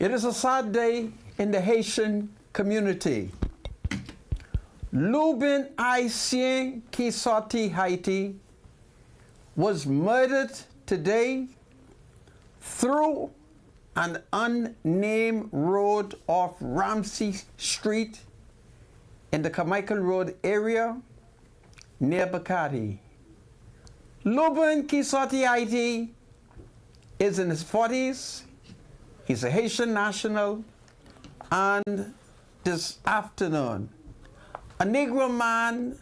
It is a sad day in the Haitian community. Louben Haitien qui sorti Haiti was murdered today through an unnamed road off Ramsey Street in the Carmichael Road area near Bacardi. Louben qui sorti Haiti is in his 40s. He's a Haitian national. And this afternoon, a Negro man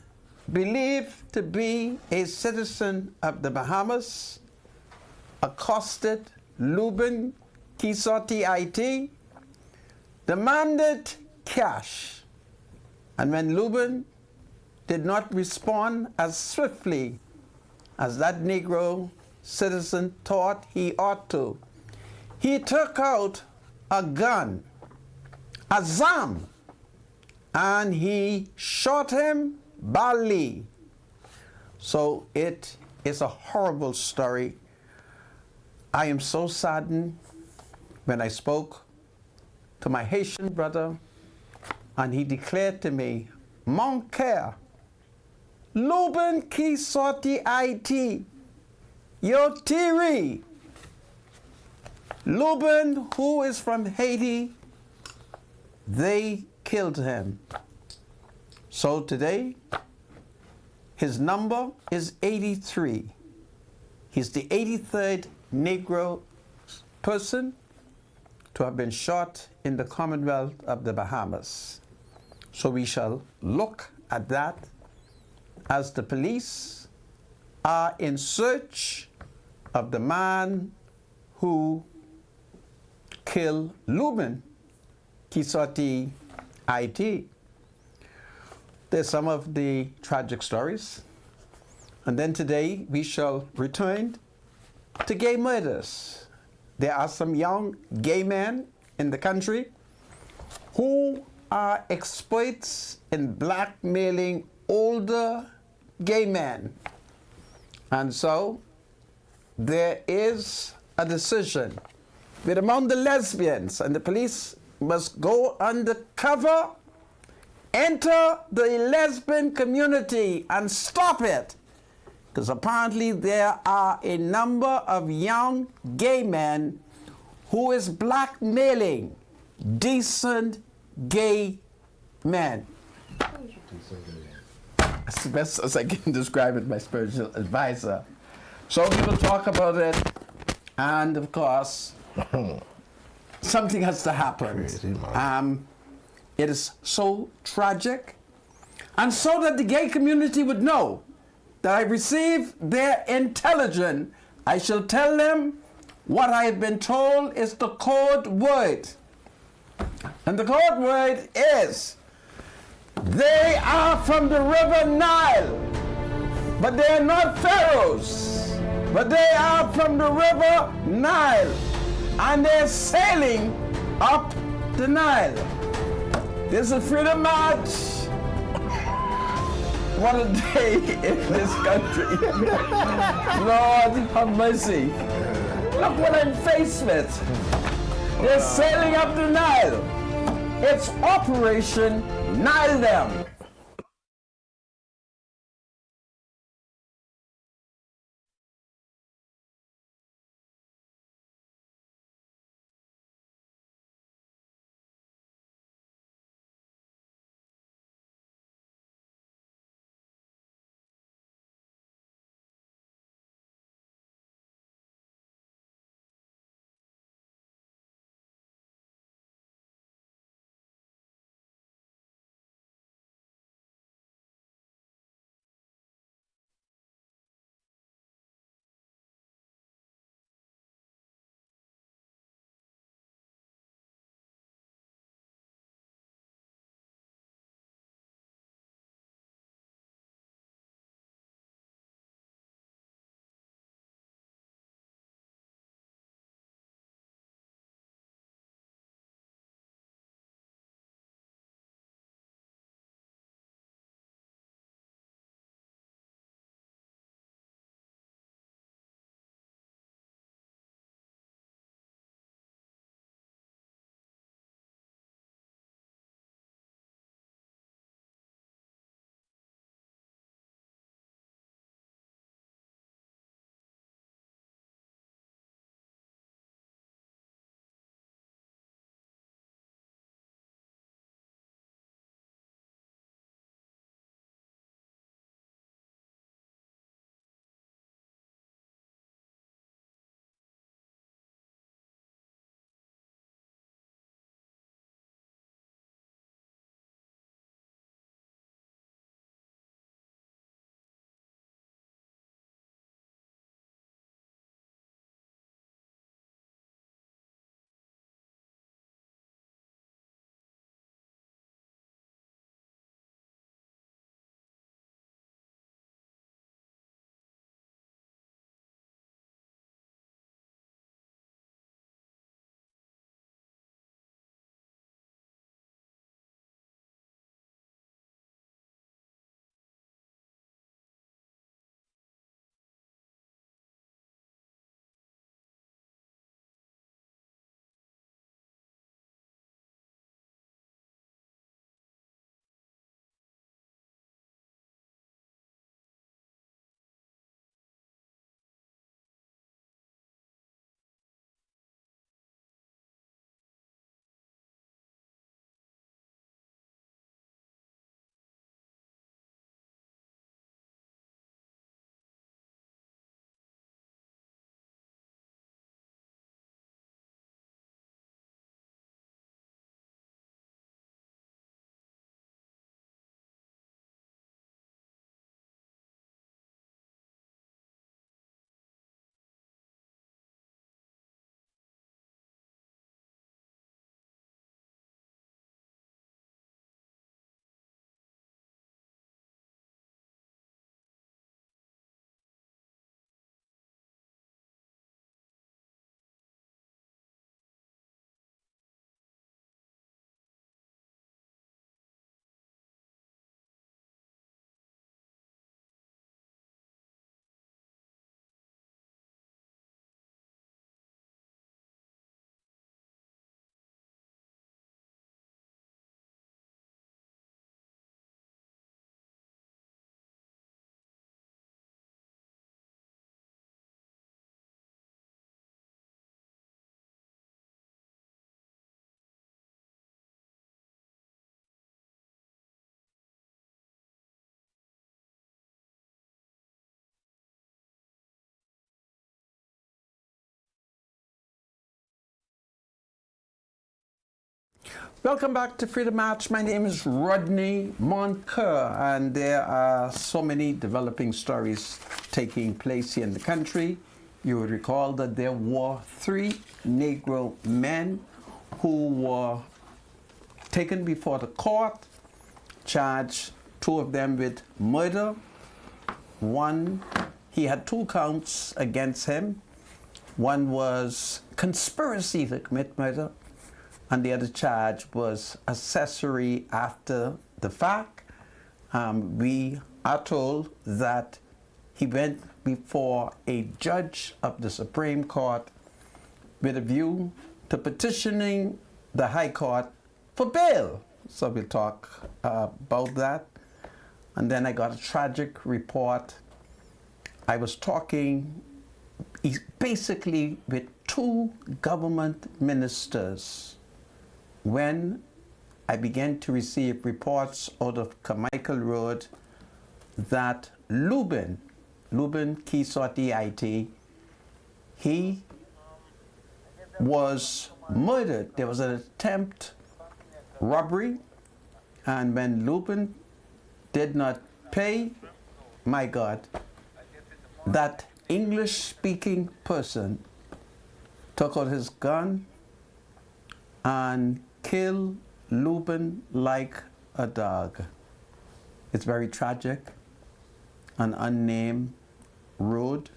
believed to be a citizen of the Bahamas accosted Louben qui sorti Haiti, demanded cash. And when Louben did not respond as swiftly as that Negro citizen thought he ought to, he took out a gun, a ZAM, and he shot him badly. So it is a horrible story. I am so saddened when I spoke to my Haitian brother, and he declared to me, "Mon cœur, Louben qui sorti Haiti, yo tiri." Louben, who is from Haiti, they killed him. So today, his number is 83. He's the 83rd Negro person to have been shot in the Commonwealth of the Bahamas. So we shall look at that as the police are in search of the man who killed Louben qui sorti Haiti. There's some of the tragic stories. And then today we shall return to gay murders. There are some young gay men in the country who are experts in blackmailing older gay men. And so there is a decision with among the lesbians, and the police must go undercover, enter the lesbian community and stop it. Because apparently there are a number of young gay men who is blackmailing decent gay men. That's the best as I can describe it, my spiritual advisor. So we will talk about it, and of course, something has to happen. It is so tragic, and so that the gay community would know that I received their intelligence, I shall tell them what I have been told is the code word. And the code word is, they are from the river Nile, but they are not pharaohs, but they are from the river Nile, and they're sailing up the Nile. This is a Freedom March. What a day in this country. Lord, have mercy. Look what I'm faced with. They're sailing up the Nile. It's Operation Nile Them. Welcome back to Freedom March. My name is Rodney Moncur, and there are so many developing stories taking place here in the country. You would recall that there were 3 Negro men who were taken before the court, charged 2 of them with murder. One, he had 2 counts against him. One was conspiracy to commit murder, and the other charge was accessory after the fact. We are told that he went before a judge of the Supreme Court with a view to petitioning the High Court for bail. So we'll talk about that. And then I got a tragic report. I was talking basically with 2 government ministers when I began to receive reports out of Carmichael Road that Lubin Kisoti IT, he was murdered. There was an attempt robbery, and when Lubin did not pay, my God, that English-speaking person took out his gun and killed Lubin like a dog. It's very tragic. An unnamed road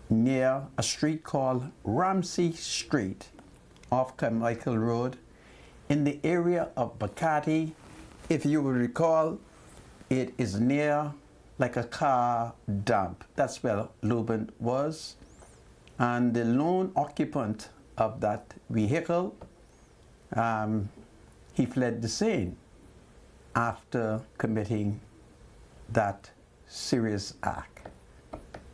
near a street called Ramsey Street off Carmichael Road in the area of Bacati. If you will recall, it is near like a car dump. That's where Lubin was. And the lone occupant of that vehicle, he fled the scene after committing that serious act.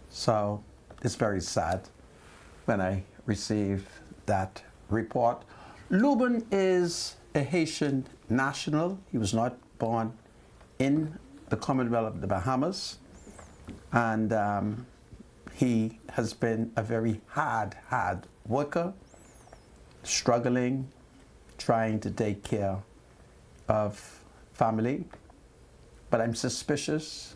So it's very sad when I receive that report. Lubin is a Haitian national. He was not born in the Commonwealth of the Bahamas, and he has been a very hard worker, struggling, trying to take care of family. But I'm suspicious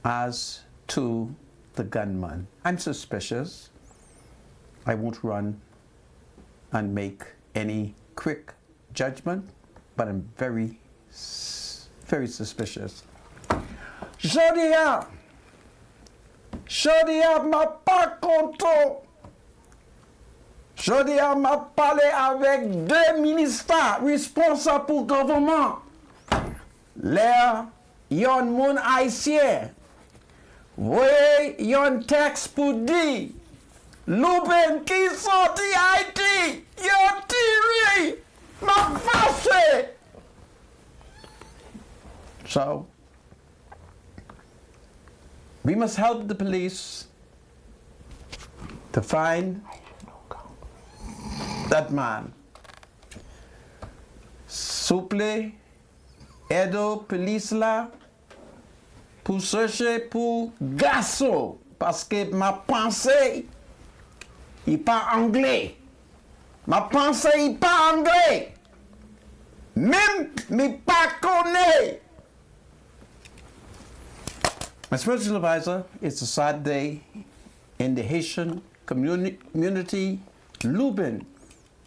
as to the gunman. I'm suspicious. I won't run and make any quick judgment, but I'm very suspicious. Jodia m'a pas content. Jodia m'a parlé avec 2 ministres responsables pour gouvernement. L'air yon moun haïtien. Voyez yon texte pour dire Lubin qui sorti Haïti, yon tiré, m'a fâché. So, we must help the police to find that man. Souple, aido police là pour chercher pour garçon, parce que ma pensée, il pas anglais. Ma pensée, il pas anglais. Même, me pas connaît. My spiritual advisor, it's a sad day in the Haitian community. Lubin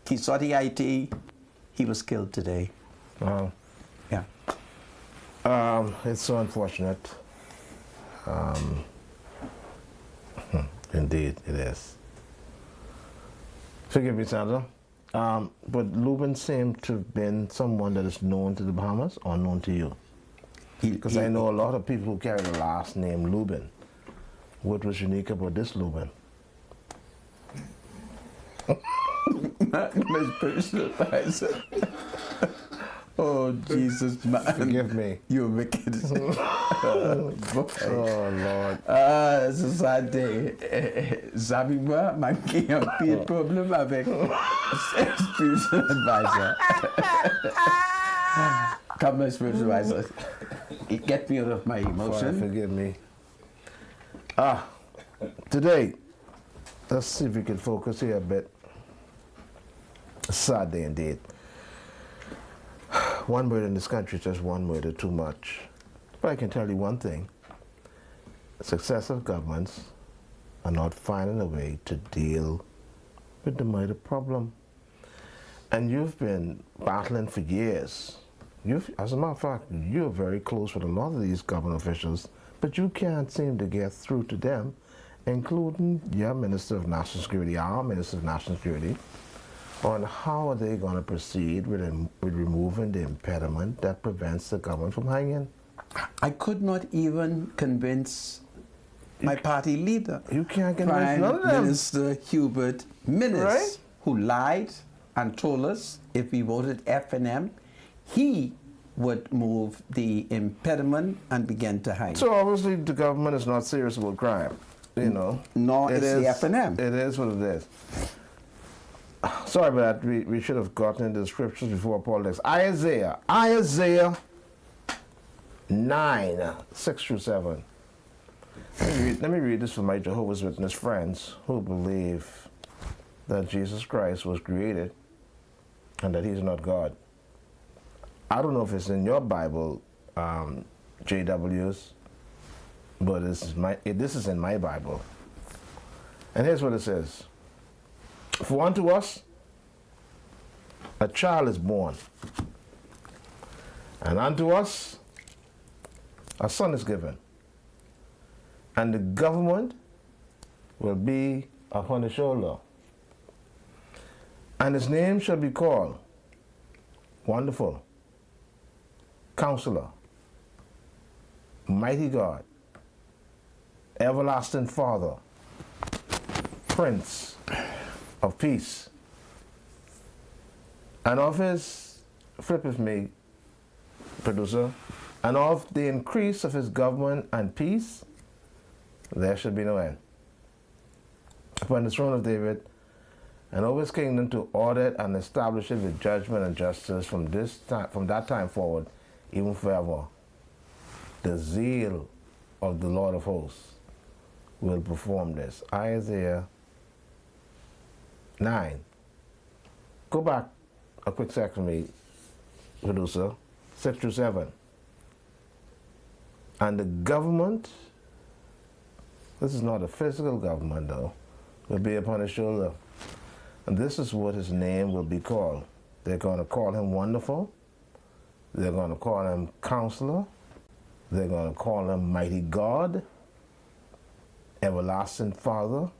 Kisoti IT, he was killed today. Wow. Yeah. It's so unfortunate. Indeed, it is. Forgive me, Sandra. But Lubin seemed to have been someone that is known to the Bahamas or known to you. Because I know a lot of people who carry the last name Lubin. What was unique about this Lubin? My spiritual advisor. Oh, Jesus, man. Forgive me. You're wicked. Oh, Lord. C'est a sad day. Savez moi, manqué un pire problème avec spiritual advisor. Come, my spiritual advisor. It get me out of my emotion. Forgive me. Today, let's see if we can focus here a bit. A sad day indeed. One murder in this country is just one murder too much. But I can tell you one thing. Successive governments are not finding a way to deal with the murder problem. And you've been battling for years. As a matter of fact, you're very close with a lot of these government officials, but you can't seem to get through to them, including your Minister of National Security, our Minister of National Security, on how are they going to proceed with removing the impediment that prevents the government from hanging. I could not even convince my party leader, You can't convince Prime none of them. Minister Hubert Minnis, Right? who lied and told us if we voted F and M, he would move the impediment and begin to hang. So obviously the government is not serious about crime, you know. Nor It is the F&M. It is what it is. Sorry about that. We should have gotten into the scriptures before politics. Isaiah 9, 6 through 7. Let me read this for my Jehovah's Witness friends who believe that Jesus Christ was created and that he's not God. I don't know if it's in your Bible, JWs, but this is in my Bible. And here's what it says. For unto us a child is born, and unto us a son is given, and the government will be upon his shoulder, and his name shall be called Wonderful, Counselor, Mighty God, Everlasting Father, Prince of Peace. And of his, flip with me, producer, and of the increase of his government and peace, there should be no end. Upon the throne of David, and over his kingdom to order it and establish it with judgment and justice from that time forward, even forever. The zeal of the Lord of hosts will perform this. Isaiah 9. Go back a quick second for me, producer. 6 through 7. And the government, this is not a physical government though, will be upon his shoulder. And this is what his name will be called. They're going to call him Wonderful. They're going to call him Counselor. They're going to call him Mighty God, Everlasting Father,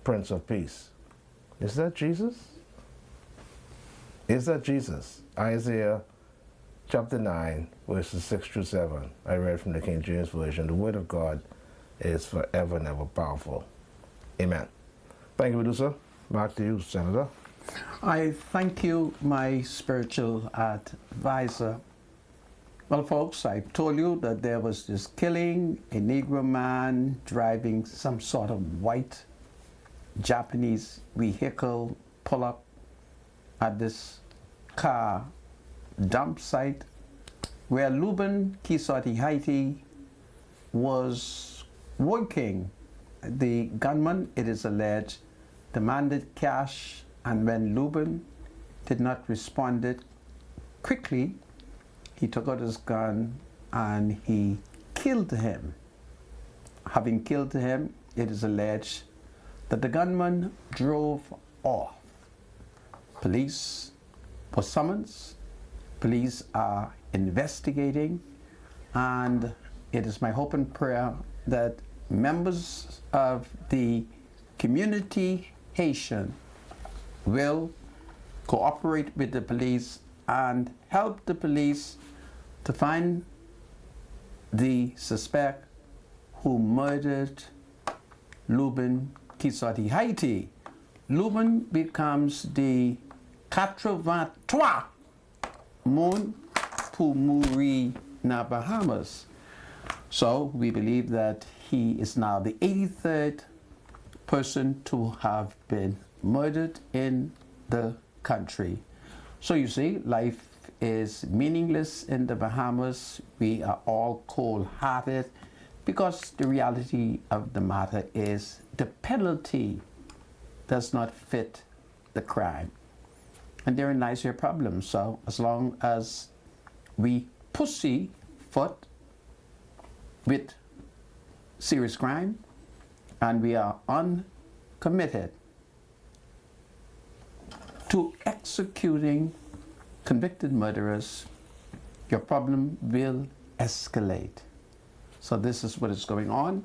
Prince of Peace. Is that Jesus? Is that Jesus? Isaiah chapter 9, verses 6 through 7. I read from the King James Version. The word of God is forever and ever powerful. Amen. Thank you, producer. Back to you, Senator. I thank you, my spiritual advisor. Well, folks, I told you that there was this killing, a Negro man driving some sort of white Japanese vehicle pull up at this car dump site where Luben Kisoti Haiti was working. The gunman, it is alleged, demanded cash, and when Luben did not respond quickly, he took out his gun and he killed him. Having killed him, it is alleged that the gunman drove off. Police were summoned. Police are investigating, and it is my hope and prayer that members of the community Haitian will cooperate with the police and help the police to find the suspect who murdered Luben Kisoti Haiti. Luben becomes the 83 moun pour mourir na Bahamas. So we believe that he is now the 83rd person to have been murdered in the country. So you see, life is meaningless in the Bahamas. We are all cold-hearted because the reality of the matter is the penalty does not fit the crime. and therein lies your problem. So as long as we pussyfoot with serious crime and we are uncommitted to executing convicted murderers, your problem will escalate. So this is what is going on,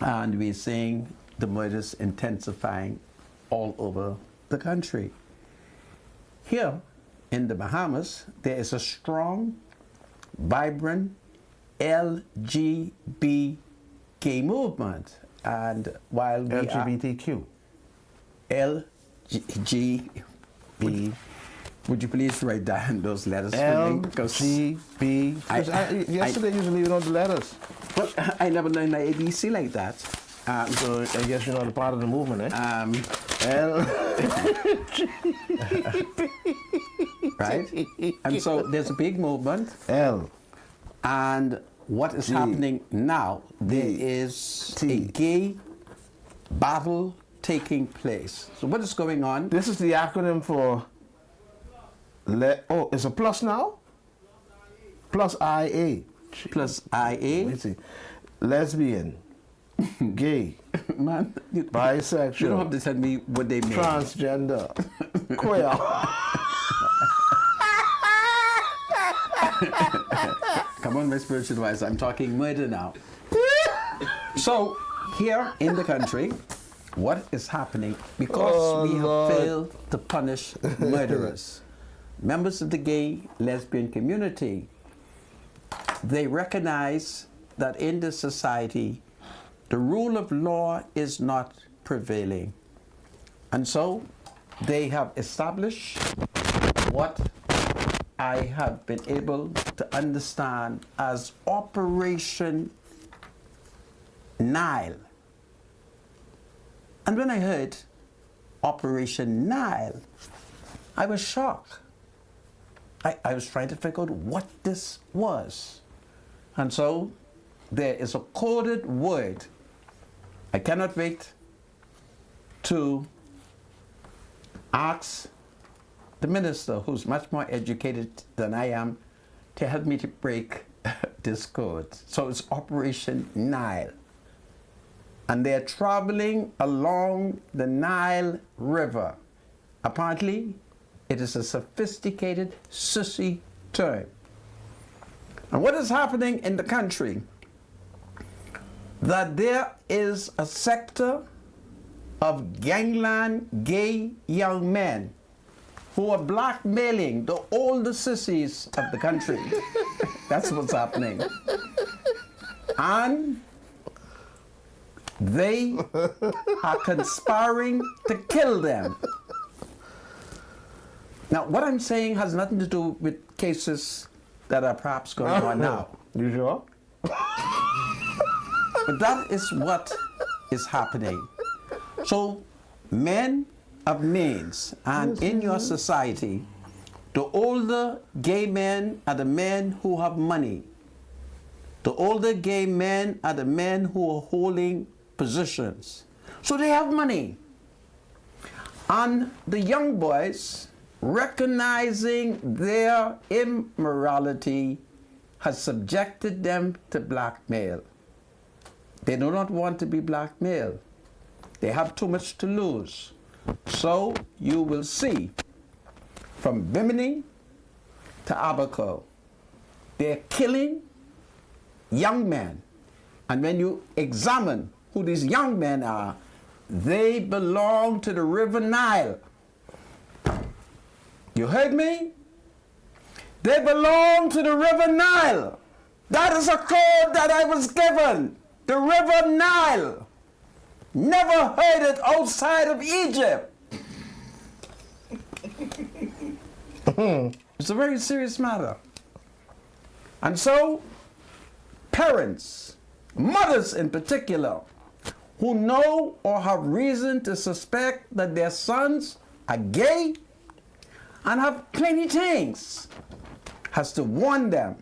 and we're seeing the murders intensifying all over the country. Here in the Bahamas, there is a strong, vibrant LGBTQ movement, and while we LGBTQ. LGB. Would you please write down those letters for me? LGB. Yesterday you used to leave it on the letters. Well, I never learned the ABC like that. So I guess you're not a part of the movement, eh? L. Right? And so there's a big movement. L. And what is happening now, there is a gay battle taking place. So what is going on? This is the acronym for. It's a plus now? Plus IA. Plus IA. Let's see. Lesbian. Gay. Man, Bisexual. you don't have to tell me what they mean. Transgender. Queer. Come on, my spiritual advisor. I'm talking murder now. So, here in the country, what is happening? Because we have failed to punish murderers, members of the gay, lesbian community, they recognize that in this society, the rule of law is not prevailing. And so they have established what I have been able to understand as Operation Nile. And when I heard Operation Nile, I was shocked. I was trying to figure out what this was. And so there is a coded word. I cannot wait to ask the minister, who's much more educated than I am, to help me to break this code. So it's Operation Nile. And they're traveling along the Nile River. Apparently, it is a sophisticated, sissy term. And what is happening in the country? That there is a sector of gangland gay young men who are blackmailing the older sissies of the country. That's what's happening. And they are conspiring to kill them. Now, what I'm saying has nothing to do with cases that are perhaps going on now. You sure? But that is what is happening. So, men of means, and in your society, the older gay men are the men who have money. The older gay men are the men who are holding positions. So they have money. And the young boys, recognizing their immorality, has subjected them to blackmail. They do not want to be blackmailed. They have too much to lose. So you will see from Bimini to Abaco, they're killing young men. And when you examine who these young men are, they belong to the River Nile. You heard me? They belong to the River Nile. That is a code that I was given. The River Nile. Never heard it outside of Egypt. It's a very serious matter. And so, parents, mothers in particular, who know or have reason to suspect that their sons are gay and have plenty things, has to warn them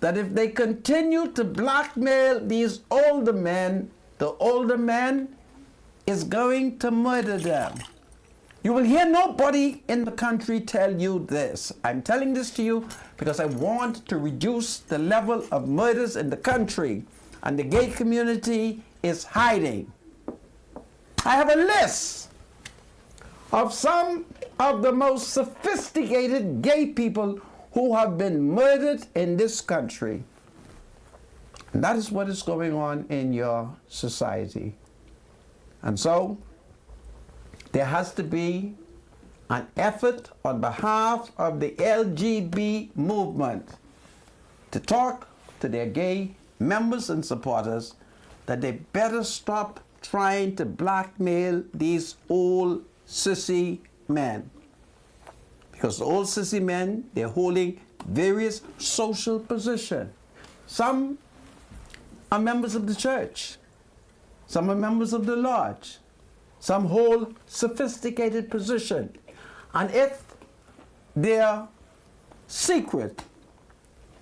that if they continue to blackmail these older men, the older man is going to murder them. You will hear nobody in the country tell you this. I'm telling this to you because I want to reduce the level of murders in the country, and the gay community is hiding. I have a list of some of the most sophisticated gay people who have been murdered in this country. And that is what is going on in your society. And so, there has to be an effort on behalf of the LGBT movement to talk to their gay members and supporters that they better stop trying to blackmail these old sissy men. Because the old sissy men, they're holding various social positions. Some are members of the church. Some are members of the lodge. Some hold sophisticated position. And if their secret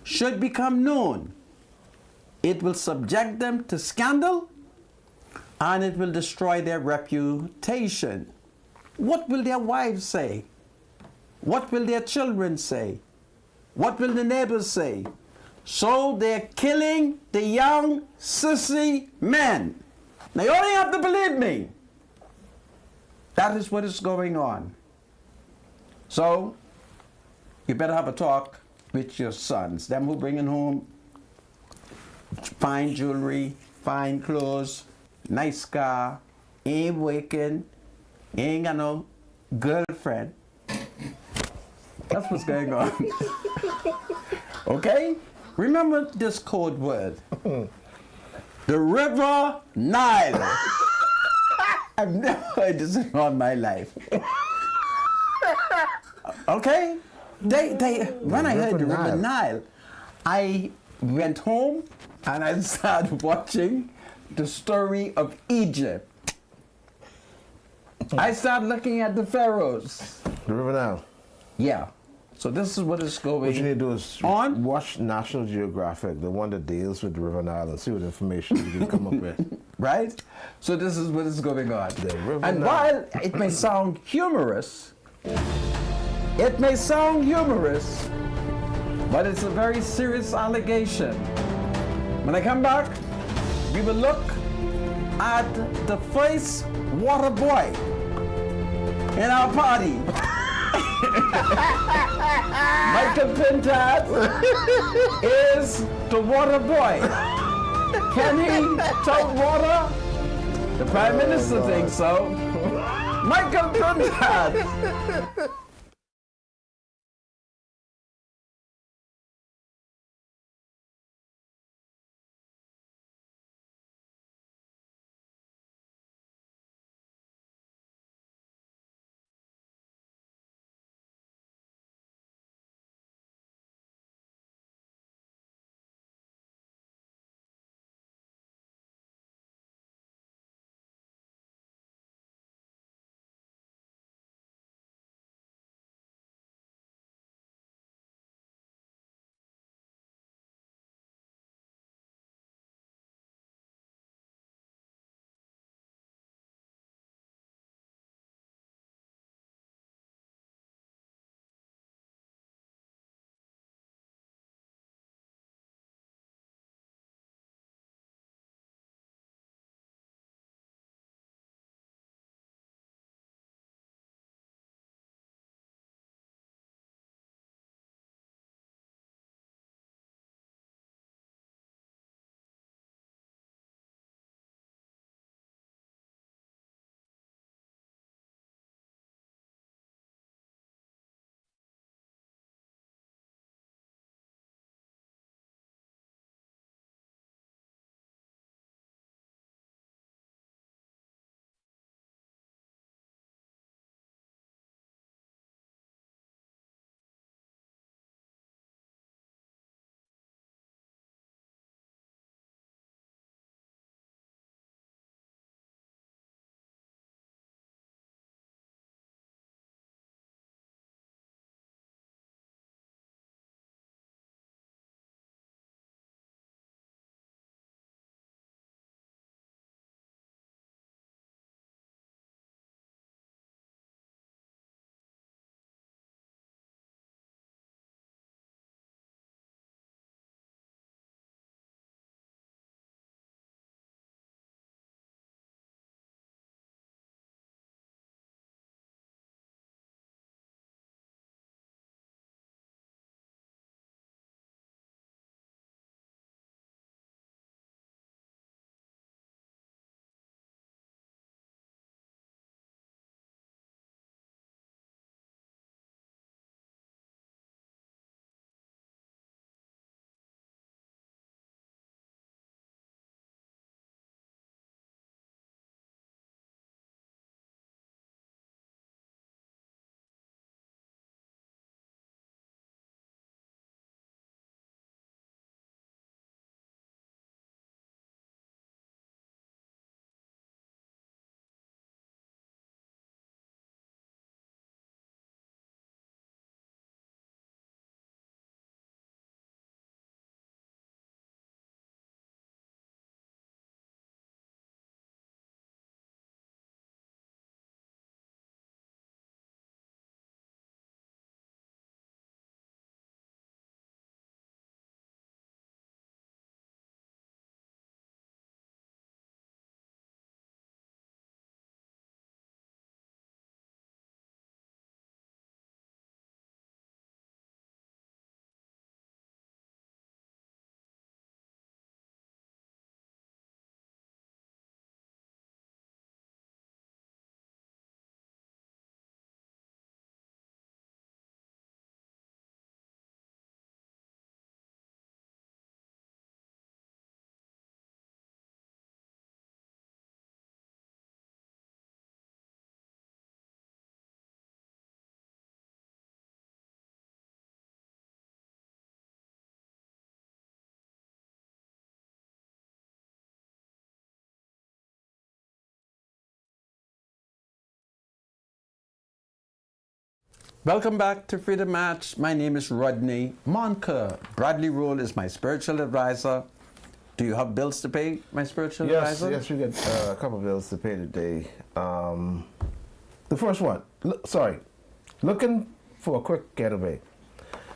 should become known, it will subject them to scandal and it will destroy their reputation. What will their wives say? What will their children say? What will the neighbors say? So they're killing the young sissy men. Now you only have to believe me. That is what is going on. So you better have a talk with your sons, them who bringing home fine jewelry, fine clothes, nice car, ain't working, ain't got no girlfriend. That's what's going on. Okay? Remember this code word. The River Nile. I've never heard this in all my life. Okay? When I heard the River Nile, I went home and I started watching the story of Egypt. I started looking at the pharaohs. The River Nile. Yeah. So this is what is going on. What you need to do is watch National Geographic, the one that deals with the River Nile, and see what information you can come up with. Right? So this is what is going on. The River And Nile. while it may sound humorous, but it's a very serious allegation. When I come back, we will look at the first water boy in our party. Michael Pintard is the water boy. Can he tote water? The Prime Minister thinks so. Michael Pintard. Welcome back to Freedom Match. My name is Rodney Monker. Bradley Rule is my spiritual advisor. Do you have bills to pay, my spiritual advisor? Yes, we got a couple bills to pay today. The first one, looking for a quick getaway.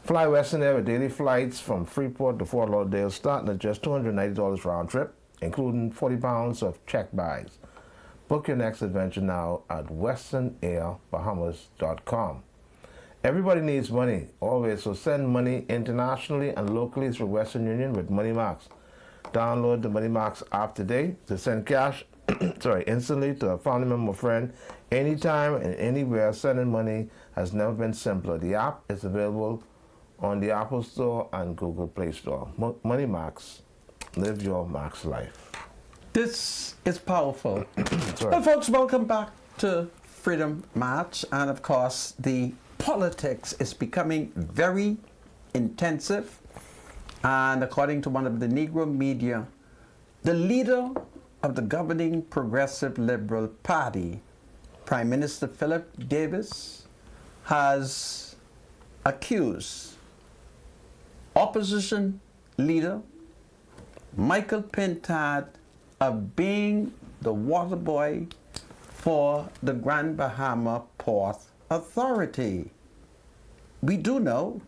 Fly Western Air with daily flights from Freeport to Fort Lauderdale starting at just $290 round trip, including 40 pounds of check bags. Book your next adventure now at westernairbahamas.com. Everybody needs money, always, so send money internationally and locally through Western Union with MoneyMax. Download the MoneyMax app today to send cash instantly to a family member or friend anytime and anywhere. Sending money has never been simpler. The app is available on the Apple Store and Google Play Store. MoneyMax, live your max life. This is powerful. Well, folks, welcome back to Freedom Match. And of course, the politics is becoming very intensive. And according to one of the Negro media, the leader of the governing Progressive Liberal Party, Prime Minister Philip Davis, has accused opposition leader Michael Pintard of being the water boy for the Grand Bahama Port Authority. We do know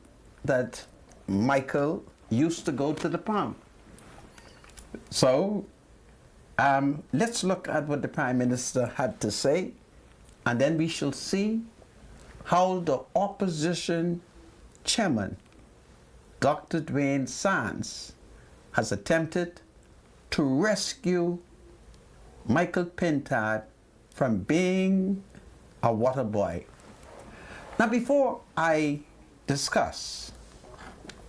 that Michael used to go to the pump. So let's look at what the Prime Minister had to say, and then we shall see how the opposition chairman, Dr. Dwayne Sands, has attempted to rescue Michael Pintard from being a water boy. Now, before I discuss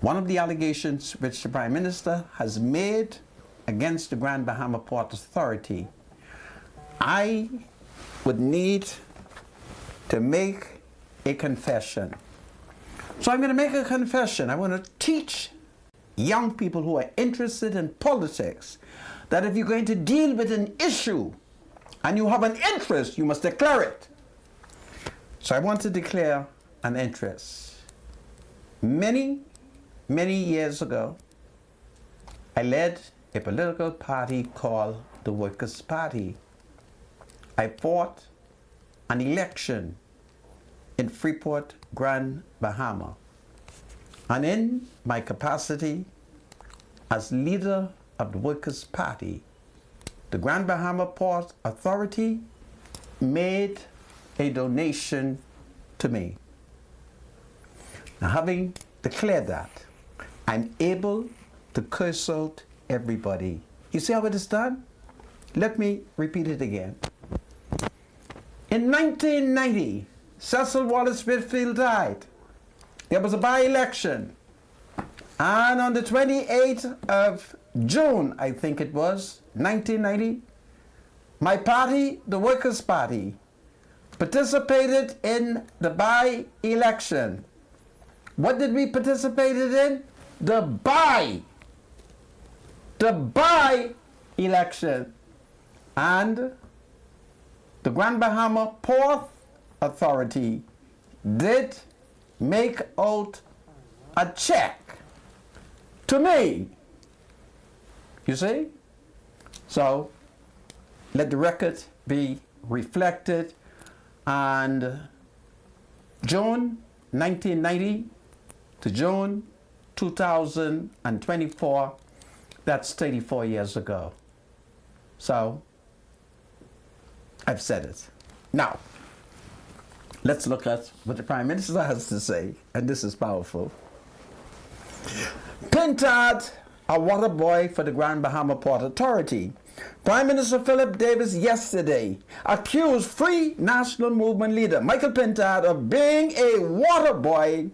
one of the allegations which the Prime Minister has made against the Grand Bahama Port Authority, I would need to make a confession. So I'm going to make a confession. I want to teach young people who are interested in politics that if you're going to deal with an issue and you have an interest, you must declare it. So I want to declare an interest. Many years ago, I led a political party called the Workers' Party. I fought an election in Freeport, Grand Bahama. And in my capacity as leader of the Workers' Party, the Grand Bahama Port Authority made a donation to me. Now, having declared that, I'm able to curse out everybody. You see how it is done? Let me repeat it again. In 1990, Cecil Wallace Whitfield died. There was a by-election. And on the 28th of June, I think it was, 1990, my party, the Workers' Party, participated in the by-election. What did we participate in? The by-election. And the Grand Bahama Port Authority did make out a check to me. You see? So let the record be reflected. And June 1990 to June 2024, that's 34 years ago. So I've said it. Now, let's look at what the Prime Minister has to say, and this is powerful. Pintard, a water boy for the Grand Bahama Port Authority. Prime Minister Philip Davis yesterday accused Free National Movement leader Michael Pintard of being a water boy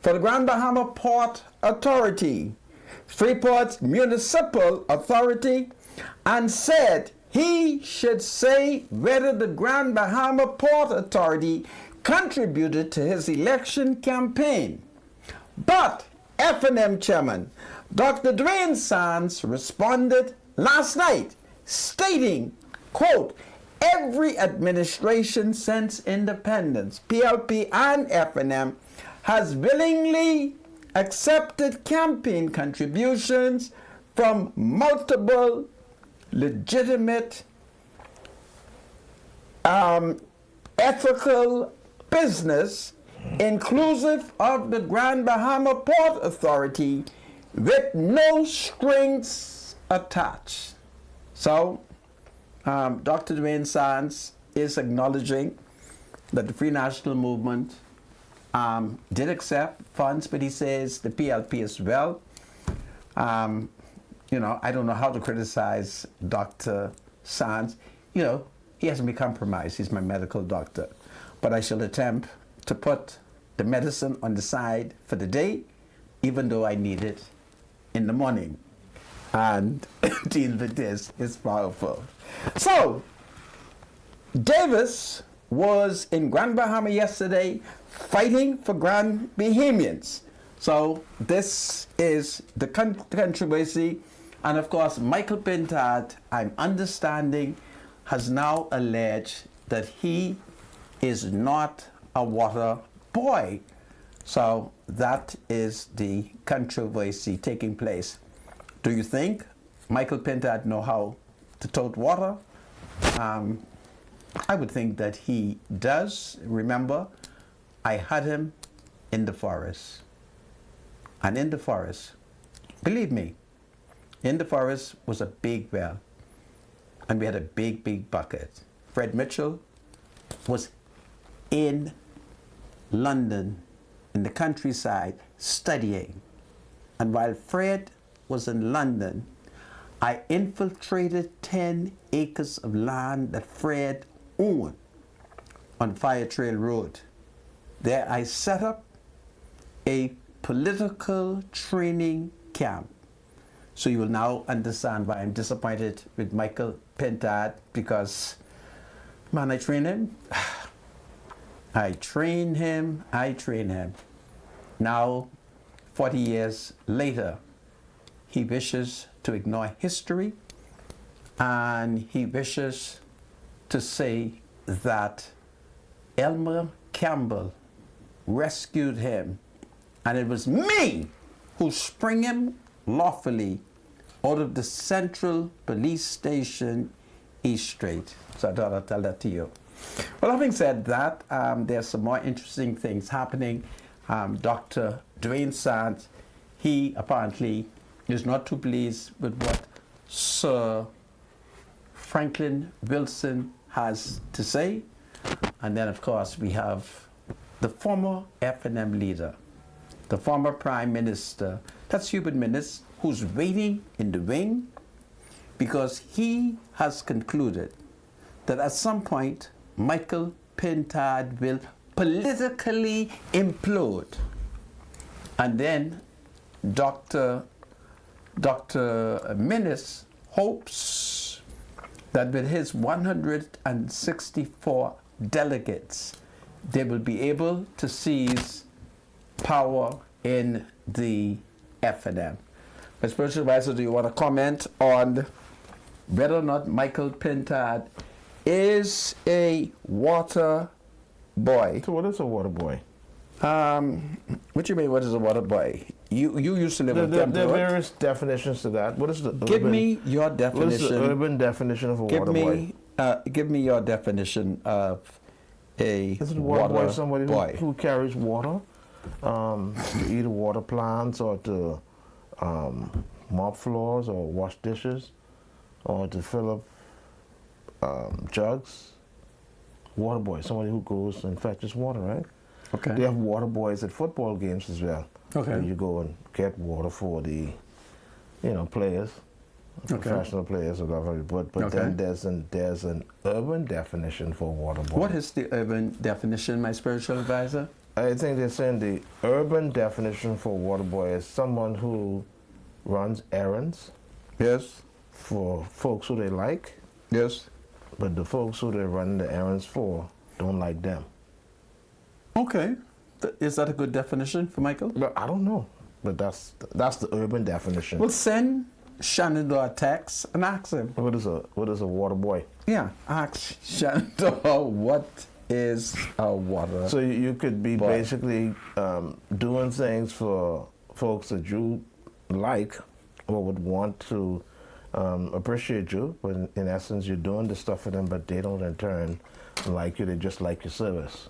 for the Grand Bahama Port Authority, Freeport Municipal Authority, and said he should say whether the Grand Bahama Port Authority contributed to his election campaign. But F&M Chairman Dr. Dwayne Sands responded last night, stating, quote, every administration since independence, PLP and FNM, has willingly accepted campaign contributions from multiple legitimate ethical business, inclusive of the Grand Bahama Port Authority, with no strings attached. So, Dr. Dwayne Sands is acknowledging that the Free National Movement did accept funds, but he says the PLP as well. You know, I don't know how to criticize Dr. Sands. You know, he hasn't been compromised. He's my medical doctor. But I shall attempt to put the medicine on the side for the day, even though I need it in the morning. And deal with this is powerful. So, Davis was in Grand Bahama yesterday fighting for Grand Bahamians. So this is the controversy. And of course, Michael Pintard, I'm understanding, has now alleged that he is not a water boy. So that is the controversy taking place. Do you think Michael Pintard know how to tote water? I would think that he does. Remember, I had him in the forest. And in the forest, believe me, in the forest was a big well. And we had a big, big bucket. Fred Mitchell was in London, in the countryside, studying. And while Fred was in London, I infiltrated 10 acres of land that Fred owned on Fire Trail Road. There I set up a political training camp. So you will now understand why I'm disappointed with Michael Pintard, because, man, I trained him. I trained him. Now, 40 years later, he wishes to ignore history, and he wishes to say that Elmer Campbell rescued him, and it was me who sprang him lawfully out of the Central Police Station, East Street. So I thought I'd tell that to you. Well, having said that, there's some more interesting things happening. Dr. Dwayne Sands, he apparently is not too pleased with what Sir Franklin Wilson has to say. And then, of course, we have the former FNM leader, the former Prime Minister, that's Hubert Minnis, who's waiting in the wing because he has concluded that at some point Michael Pintard will politically implode. And then Dr. Minnis hopes that with his 164 delegates, they will be able to seize power in the FNM. My spiritual advisor, do you want to comment on whether or not Michael Pintard is a water boy? So what is a water boy? What do you mean, what is a water boy? You used to live in Kempton. There are various definitions to that. What is the Give me your definition. What is the urban definition of a water boy? Give me your definition of a Is it water boy somebody boy? who carries water to either water plants or to mop floors or wash dishes or to fill up jugs? Water boy, somebody who goes and fetches water, right? Okay. They have water boys at football games as well. Okay. Where you go and get water for the, players, professional players or whatever. But Okay. then there's an urban definition for water boy. What is the urban definition, my spiritual advisor? I think they're saying the urban definition for water boy is someone who runs errands Yes. for folks who they like, Yes. but the folks who they're running the errands for don't like them. Okay. Is that a good definition for Michael? But I don't know. But that's the urban definition. Well, send Shenandoah text and ask him. What is a water boy? Yeah, ask Shenandoah what is a water. So you could be boy. basically doing things for folks that you like or would want to appreciate you, but in essence you're doing the stuff for them, but they don't in turn like you. They just like your service.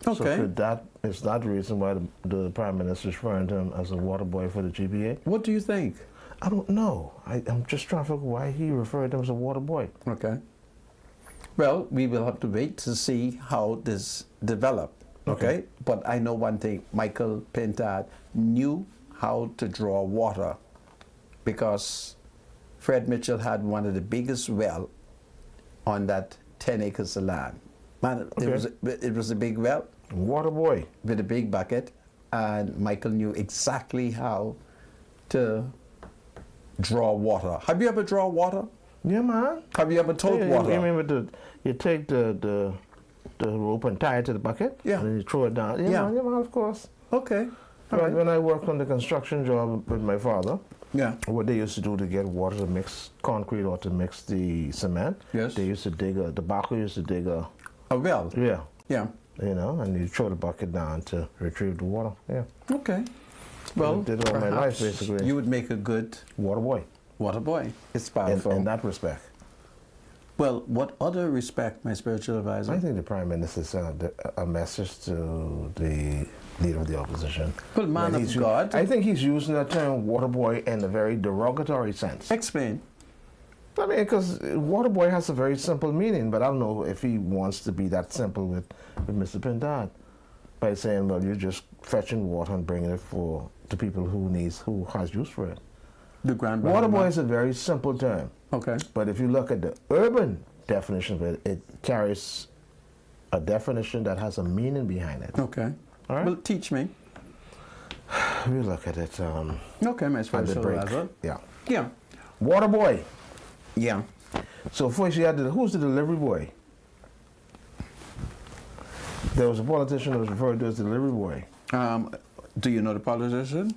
Okay. So is that the reason why the Prime Minister is referring to him as a water boy for the GBA? What do you think? I don't know. I'm just trying to figure why he referred to him as a water boy. Okay. Well, we will have to wait to see how this developed. Okay. But I know one thing: Michael Pintard knew how to draw water because Fred Mitchell had one of the biggest well on that 10 acres of land. Man, it was a big well. Water boy. With a big bucket, and Michael knew exactly how to draw water. Have you ever drawn water? Yeah, man. Have you ever towed water? You remember you take the rope and tie it to the bucket? Yeah. And then you throw it down. Yeah, man, of course. Okay. All right. When I worked on the construction job with my father, Yeah. what they used to do to get water to mix concrete or to mix the cement, Yes. they used to the backer used to dig a well. Yeah. Yeah. And you throw the bucket down to retrieve the water. Yeah. Okay. Well, I did it all my life, basically. You would make a good Water boy. water boy. It's powerful. In that respect. Well, what other respect, my spiritual advisor? I think the Prime Minister sent a message to the leader of the opposition. Well, man of God. I think he's using that term water boy in a very derogatory sense. Explain. I mean, because water boy has a very simple meaning, but I don't know if he wants to be that simple with Mr. Pintard by saying, well, you're just fetching water and bringing it to people who has use for it. The grand Water boy is a very simple term. Okay. But if you look at the urban definition of it, it carries a definition that has a meaning behind it. Okay. All right. Well, teach me. We look at it Okay, my at the spiritual break. advisor. Yeah. Yeah. Water boy. Yeah. So first you had who's the delivery boy? There was a politician that was referred to as the delivery boy. Do you know the politician?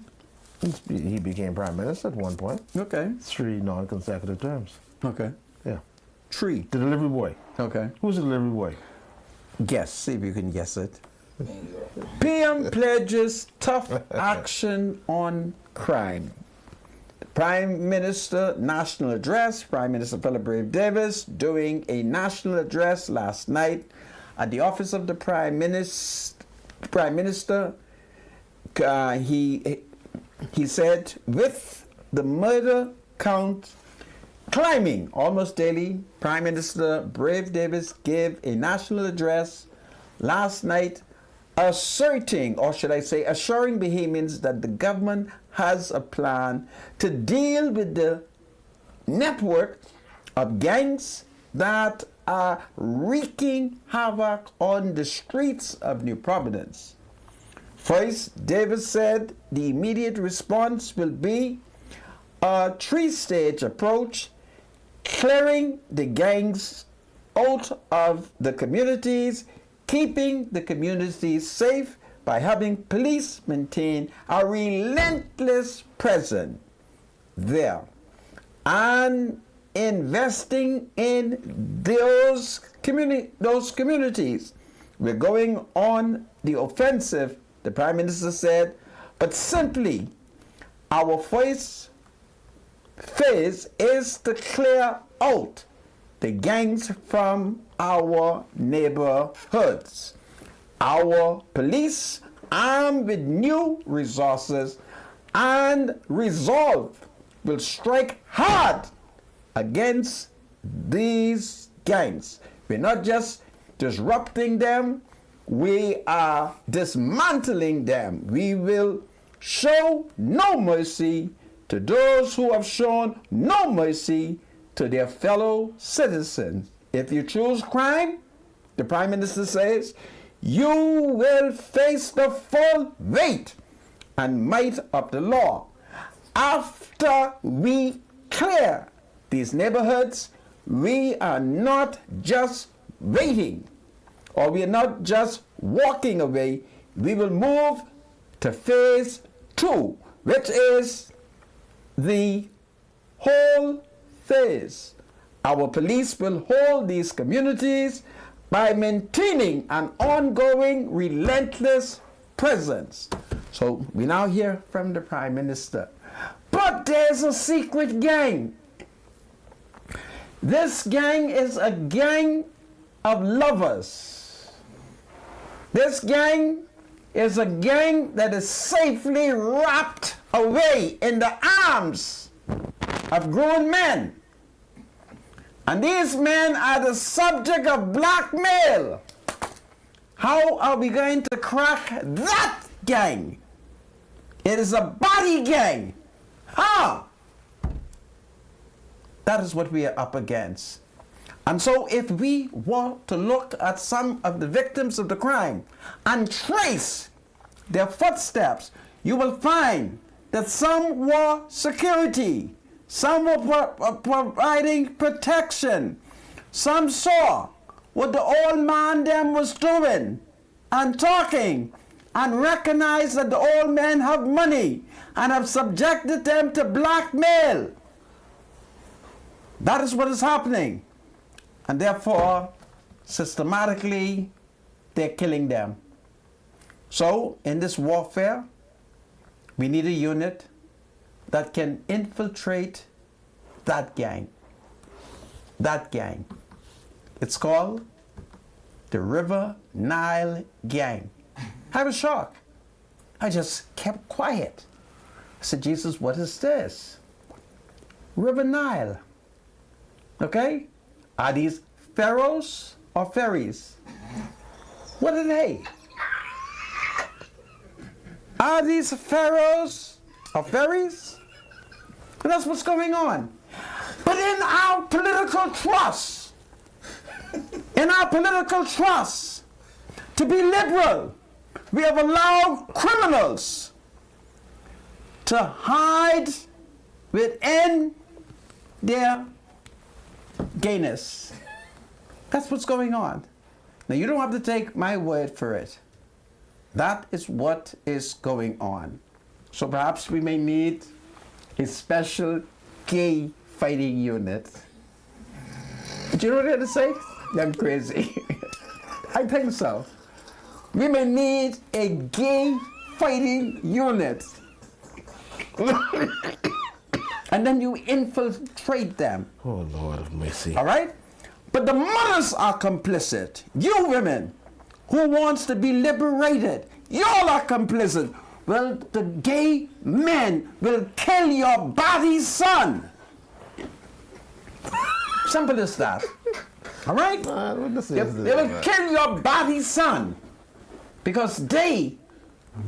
He became prime minister at one point. Okay. 3 non-consecutive terms. Okay. Yeah. 3. The delivery boy. Okay. Who's the delivery boy? Guess. See if you can guess it. PM pledges tough action on crime. Prime Minister National Address. Prime Minister Philip Brave Davis doing a national address last night at the office of the Prime Minister. He said, with the murder count climbing almost daily, Prime Minister Brave Davis gave a national address last night asserting, or should I say assuring Bahamians that the government has a plan to deal with the network of gangs that are wreaking havoc on the streets of New Providence. First, Davis said the immediate response will be a 3-stage approach, clearing the gangs out of the communities, keeping the communities safe by having police maintain a relentless presence there, and investing in those communities. We're going on the offensive, the Prime Minister said, but simply our first phase is to clear out the gangs from our neighborhoods. Our police, armed with new resources and resolve, will strike hard against these gangs. We're not just disrupting them, we are dismantling them. We will show no mercy to those who have shown no mercy to their fellow citizens. If you choose crime, the Prime Minister says, you will face the full weight and might of the law. After we clear these neighborhoods, we are not just waiting, or we are not just walking away. We will move to phase 2, which is the whole phase. Our police will hold these communities by maintaining an ongoing, relentless presence. So we now hear from the Prime Minister. But there's a secret gang. This gang is a gang of lovers. This gang is a gang that is safely wrapped away in the arms of grown men. And these men are the subject of blackmail. How are we going to crack that gang? It is a body gang. How? That is what we are up against. And so if we want to look at some of the victims of the crime and trace their footsteps, you will find that some were security, some were providing protection, some saw what the old man them was doing and talking and recognized that the old men have money and have subjected them to blackmail. That is what is happening. And therefore, systematically, they're killing them. So, in this warfare, we need a unit that can infiltrate that gang. That gang. It's called the River Nile Gang. I was shocked. I just kept quiet. I said, Jesus, what is this? River Nile. Okay? Are these pharaohs or fairies? What are they? Are these pharaohs or fairies? And that's what's going on. But in our political trust, to be liberal, we have allowed criminals to hide within their gayness. That's what's going on. Now, you don't have to take my word for it. That is what is going on. So perhaps we may need a special gay fighting unit. Do you know what I'm going to say? I'm crazy. I think so. We may need a gay fighting unit. And then you infiltrate them. Oh, Lord of mercy. All right? But the mothers are complicit. You women who wants to be liberated, y'all are complicit. Well, the gay men will kill your body son. Simple as that. All right? They will kill your body son because they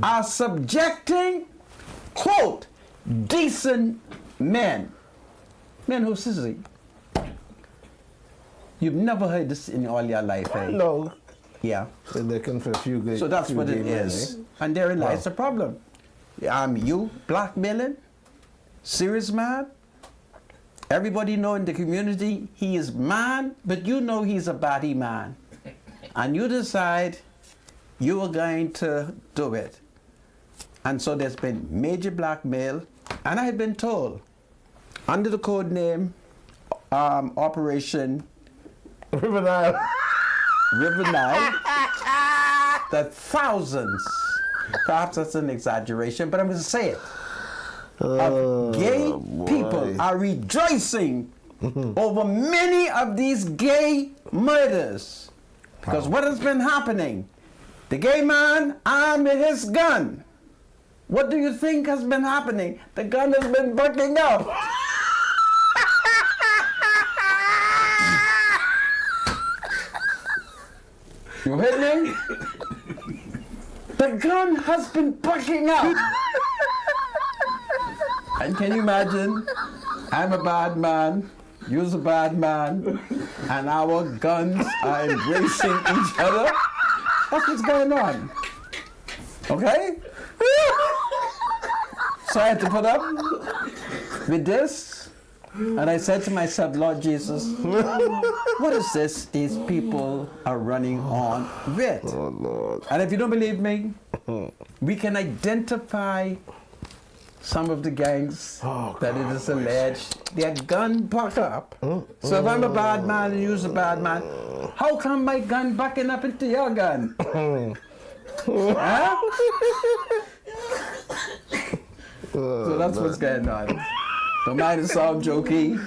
are subjecting, quote, decent men. Men who sissy. You've never heard this in all your life, eh? No. Yeah. They're looking for a few great. So that's what it is. Men, And therein lies the problem. You blackmailing, serious man. Everybody know in the community he is man, but you know he's a body man. And you decide you are going to do it. And so there's been major blackmail. And I had been told, under the code name Operation River Nile. that thousands, perhaps that's an exaggeration, but I'm going to say it, of gay people are rejoicing over many of these gay murders. Because what has been happening? The gay man armed with his gun. What do you think has been happening? The gun has been bucking up. You heard me? The gun has been bucking up. And can you imagine? I'm a bad man, you're a bad man, and our guns are embracing each other. That's what's going on. Okay? So I had to put up with this. And I said to myself, Lord Jesus, what is this these people are running on with? Oh, Lord. And if you don't believe me, we can identify some of the gangs Oh, that it is alleged their gun buck up. So if I'm a bad man and you're a bad man, how come my gun bucking up into your gun? Huh? So that's what's going on. Don't mind it sound jokey.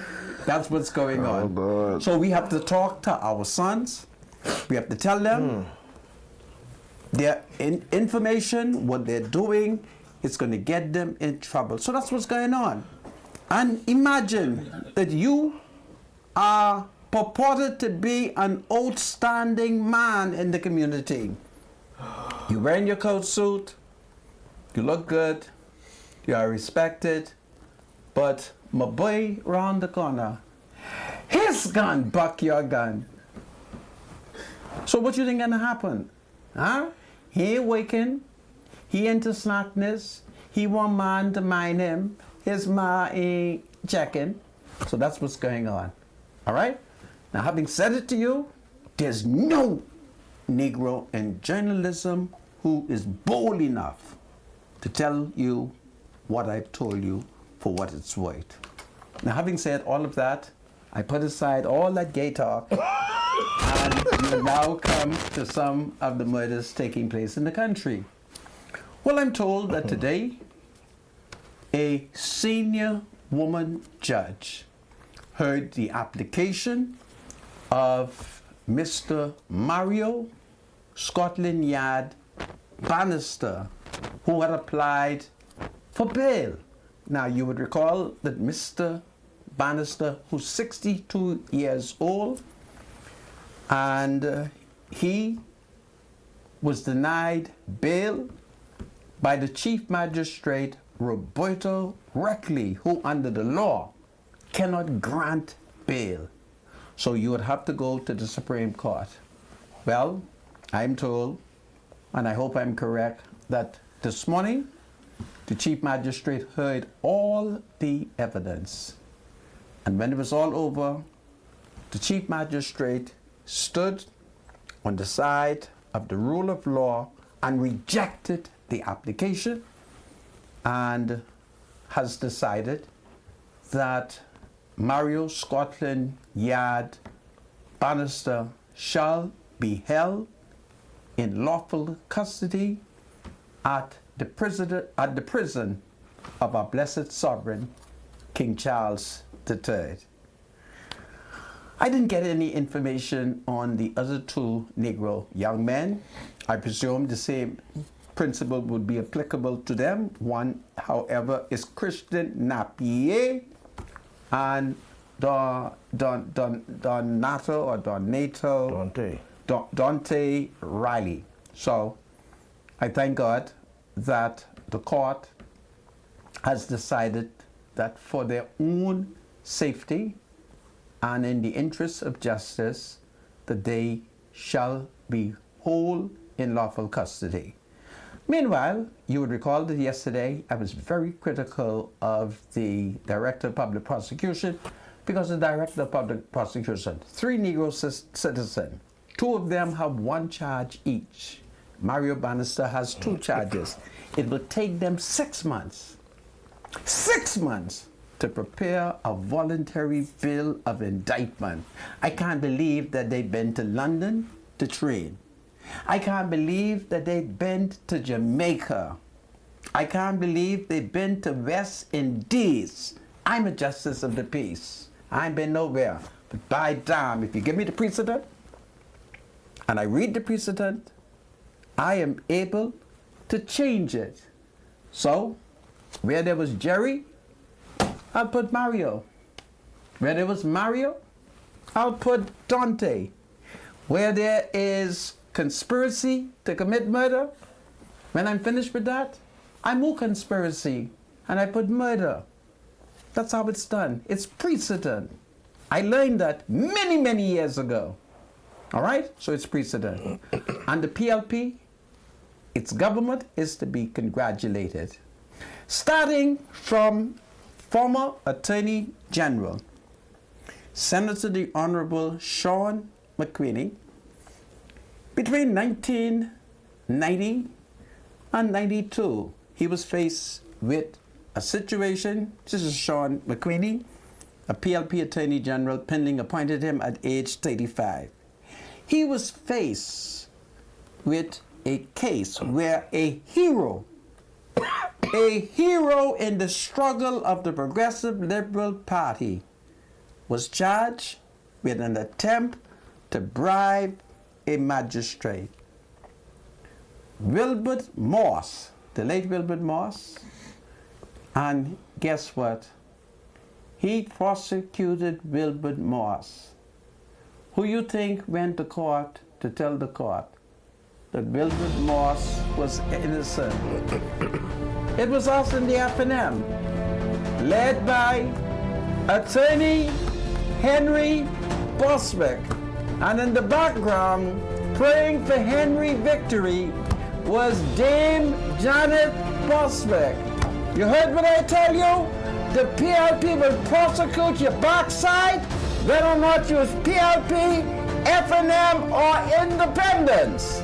That's what's going on. God. So we have to talk to our sons. We have to tell them their information, what they're doing, it's going to get them in trouble. So that's what's going on. And imagine that you are purported to be an outstanding man in the community. You're wearing your coat suit, you look good, you are respected, but my boy round the corner, his gun buck your gun. So what you think gonna happen? Huh? He waking, he into slackness, he want man to mind him, his ma ain't checking. So that's what's going on. All right? Now having said it to you, there's no Negro in journalism who is bold enough to tell you what I've told you for what it's worth. Now having said all of that, I put aside all that gay talk and we now come to some of the murders taking place in the country. Well, I'm told that today a senior woman judge heard the application of Mr. Mario Scotland Yard Bannister, who had applied for bail. Now, you would recall that Mr. Bannister, who's 62 years old, and he was denied bail by the Chief Magistrate Roberto Reckley, who under the law cannot grant bail. So you would have to go to the Supreme Court. Well, I'm told, and I hope I'm correct, that this morning the Chief Magistrate heard all the evidence. And when it was all over, the Chief Magistrate stood on the side of the rule of law and rejected the application and has decided that Mario Scotland Yard Bannister shall be held in lawful custody at the prison of our blessed sovereign, King Charles III. I didn't get any information on the other two Negro young men. I presume the same principle would be applicable to them. One, however, is Christian Napier and Dante Riley. So I thank God that the court has decided that for their own safety and in the interest of justice, that they shall be whole in lawful custody. Meanwhile, you would recall that yesterday I was very critical of the Director of Public Prosecution because the Director of Public Prosecution, 3 Negro citizens, 2 of them have 1 charge each. Mario Bannister has 2 charges. It will take them 6 months. 6 months to prepare a voluntary bill of indictment. I can't believe that they've been to London to train. I can't believe that they've been to Jamaica. I can't believe they've been to West Indies. I'm a justice of the peace. I ain't been nowhere. But by damn, if you give me the precedent, and I read the precedent, I am able to change it. So, where there was Jerry, I'll put Mario. Where there was Mario, I'll put Dante. Where there is conspiracy to commit murder, when I'm finished with that, I move conspiracy and I put murder. That's how it's done. It's precedent. I learned that many, many years ago. All right? So it's precedent. And the PLP, its government is to be congratulated. Starting from former Attorney General, Senator the Honorable Sean McQueenie, between 1990 and 92, he was faced with a situation. This is Sean McQueenie, a PLP Attorney General pending appointed him at age 35. He was faced with a case where a hero in the struggle of the Progressive Liberal Party was charged with an attempt to bribe a magistrate. Wilbert Morse, the late Wilbert Morse, and guess what? He prosecuted Wilbert Morse. Who you think went to court to tell the court that Wilbert Morse was innocent? It was us in the FNM, led by attorney Henry Boswick. And in the background, praying for Henry victory, was Dame Janet Boswick. You heard what I tell you? The PLP will prosecute your backside, whether or not you're PLP, FNM, or independents.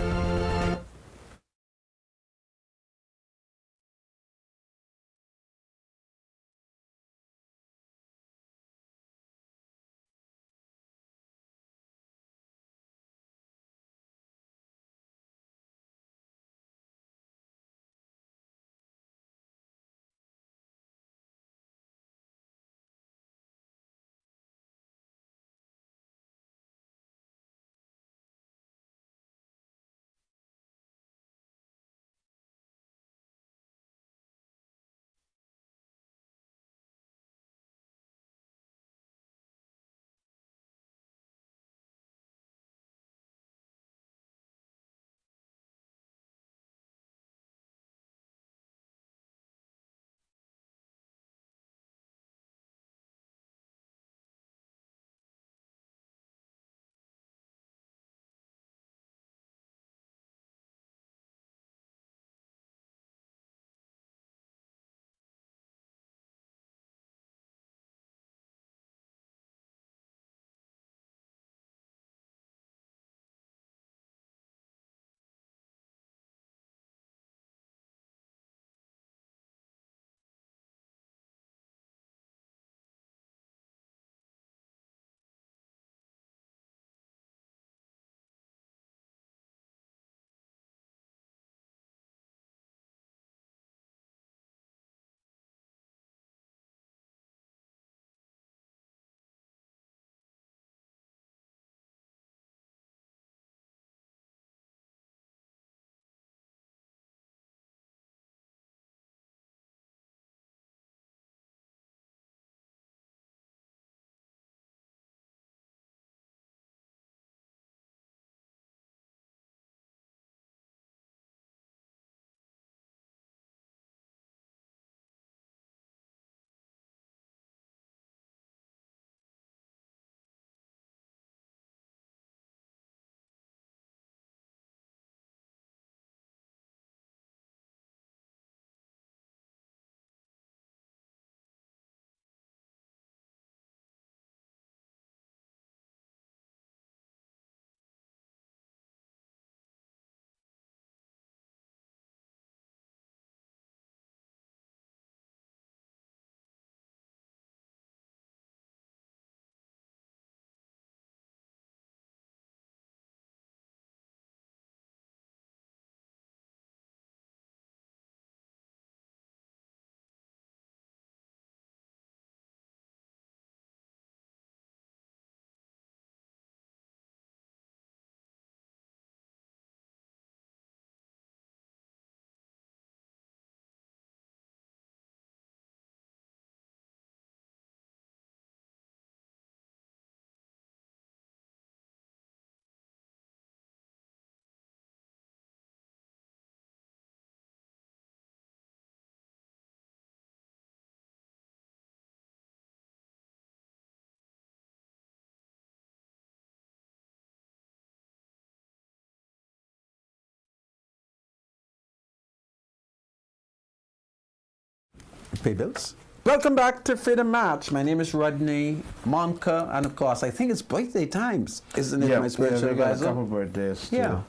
Pay bills. Welcome back to Freedom March. My name is Rodney Monka, and of course, I think it's birthday times, isn't it, my spiritual we got a advisor? couple birthdays to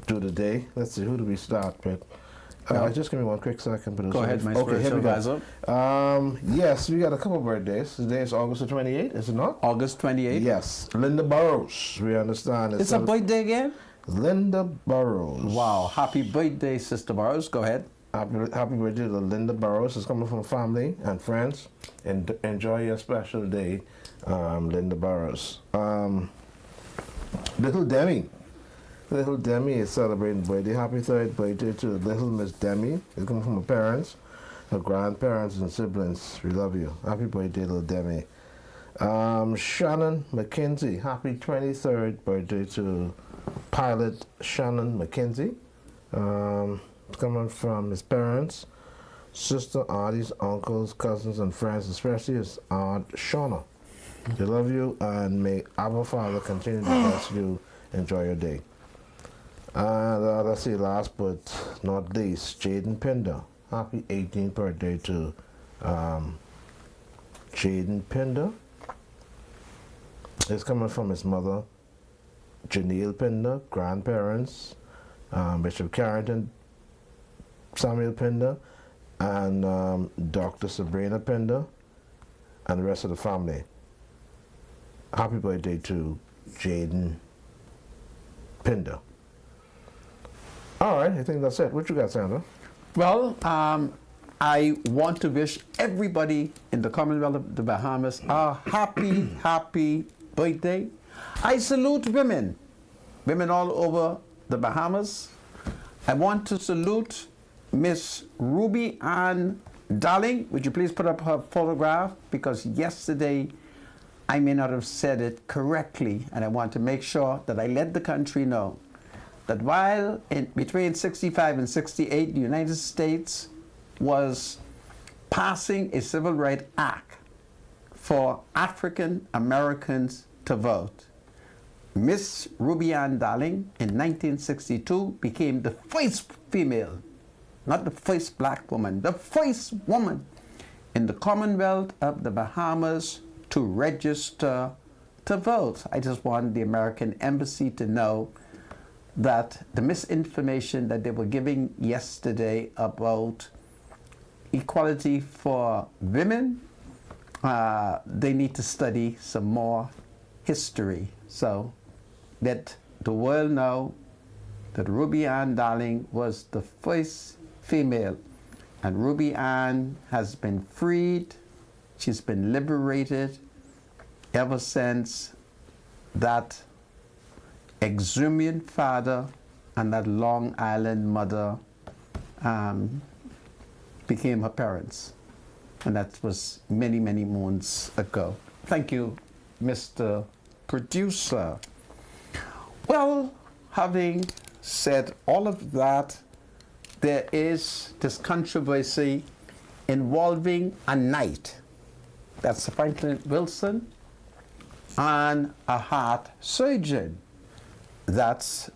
do the day. Let's see, who do we start with? Just give me one quick second. Go ahead, my here spiritual we go. advisor. Yes, we got a couple birthdays. Today is August the 28th, is it not? August 28th. Yes, Linda Burrows. We understand. It's a birthday again? Linda Burrows. Wow. Happy birthday, Sister Burrows. Go ahead. Happy birthday to Linda Burrows. It's coming from family and friends. And enjoy your special day, Linda Burrows. Little Demi. Little Demi is celebrating birthday. Happy third birthday to little Miss Demi. It's coming from her parents, her grandparents, and siblings. We love you. Happy birthday, little Demi. Shannon McKenzie. Happy 23rd birthday to pilot Shannon McKenzie. It's coming from his parents, sister, aunties, uncles, cousins, and friends, especially his aunt Shauna. They love you, and may our Father continue to bless you. Enjoy your day. And let's see, last but not least, Jaden Pinder. Happy 18th birthday to Jaden Pinder. It's coming from his mother, Janelle Pinder, grandparents, Bishop Carrington, Samuel Pinder, and Dr. Sabrina Pinder, and the rest of the family. Happy birthday to Jaden Pinder. All right, I think that's it. What you got, Sandra? Well, I want to wish everybody in the Commonwealth of the Bahamas a happy, happy birthday. I salute women all over the Bahamas. I want to salute Miss Ruby Ann Darling. Would you please put up her photograph? Because yesterday I may not have said it correctly, and I want to make sure that I let the country know that while between 65 and 68, the United States was passing a civil rights act for African Americans to vote, Miss Ruby Ann Darling in 1962 became the first female, not the first black woman, the first woman in the Commonwealth of the Bahamas to register to vote. I just want the American Embassy to know that the misinformation that they were giving yesterday about equality for women, they need to study some more history. So let the world know that Ruby Ann Darling was the first female, and Ruby Ann has been freed. She's been liberated ever since that exhumed father and that Long Island mother became her parents. And that was many, many moons ago. Thank you, Mr. Producer. Well, having said all of that, there is this controversy involving a knight. That's Franklin Wilson, and a heart surgeon. That's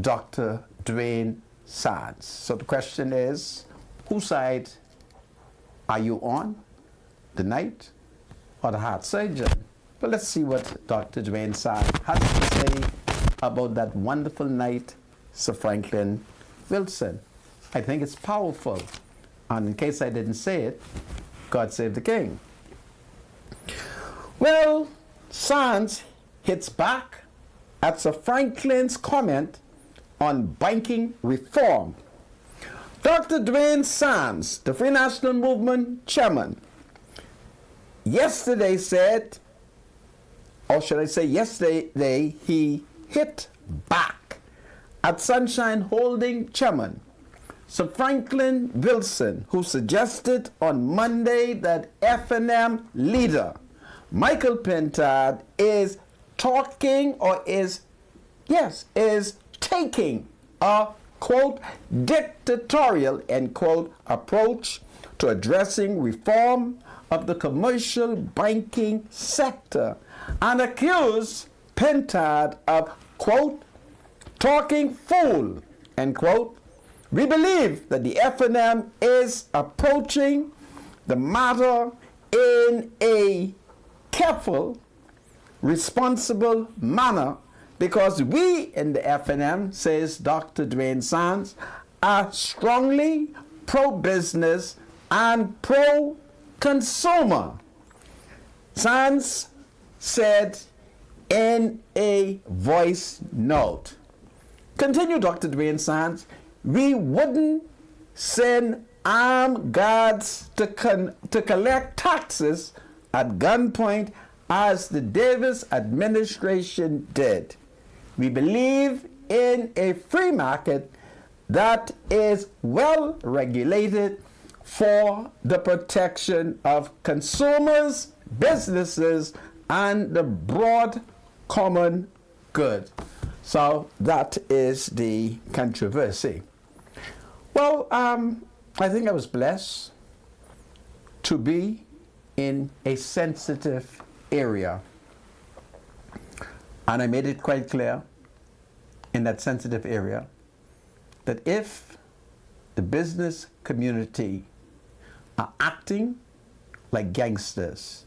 Dr. Dwayne Sands. So the question is, whose side are you on? The knight or the heart surgeon? Well, let's see what Dr. Dwayne Sands has to say about that wonderful knight, Sir Franklin Wilson. I think it's powerful. And in case I didn't say it, God save the king. Well, Sands hits back at Sir Franklin's comment on banking reform. Dr. Dwayne Sands, the Free National Movement chairman, yesterday said, or should I say yesterday, he hit back at Sunshine Holding chairman Sir Franklin Wilson, who suggested on Monday that F&M leader Michael Pentard is taking a, quote, dictatorial, end quote, approach to addressing reform of the commercial banking sector, and accused Pentard of, quote, talking fool, end quote. We believe that the F&M is approaching the matter in a careful, responsible manner because we in the F&M, says Dr. Dwayne Sands, are strongly pro-business, and pro-consumer. Sands said in a voice note. Continue, Dr. Dwayne Sands. We wouldn't send armed guards to collect taxes at gunpoint as the Davis administration did. We believe in a free market that is well regulated for the protection of consumers, businesses, and the broad common good. So that is the controversy. Well, I think I was blessed to be in a sensitive area. And I made it quite clear in that sensitive area that if the business community are acting like gangsters,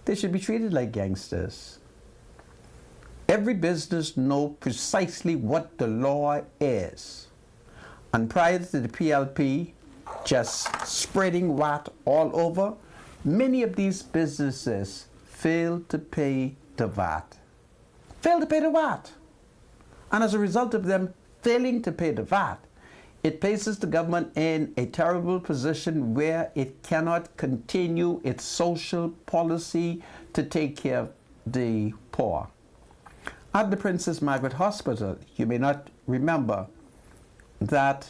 they should be treated like gangsters. Every business knows precisely what the law is. And prior to the PLP just spreading VAT all over, many of these businesses failed to pay the VAT. Failed to pay the VAT. And as a result of them failing to pay the VAT, it places the government in a terrible position where it cannot continue its social policy to take care of the poor. At the Princess Margaret Hospital, you may not remember that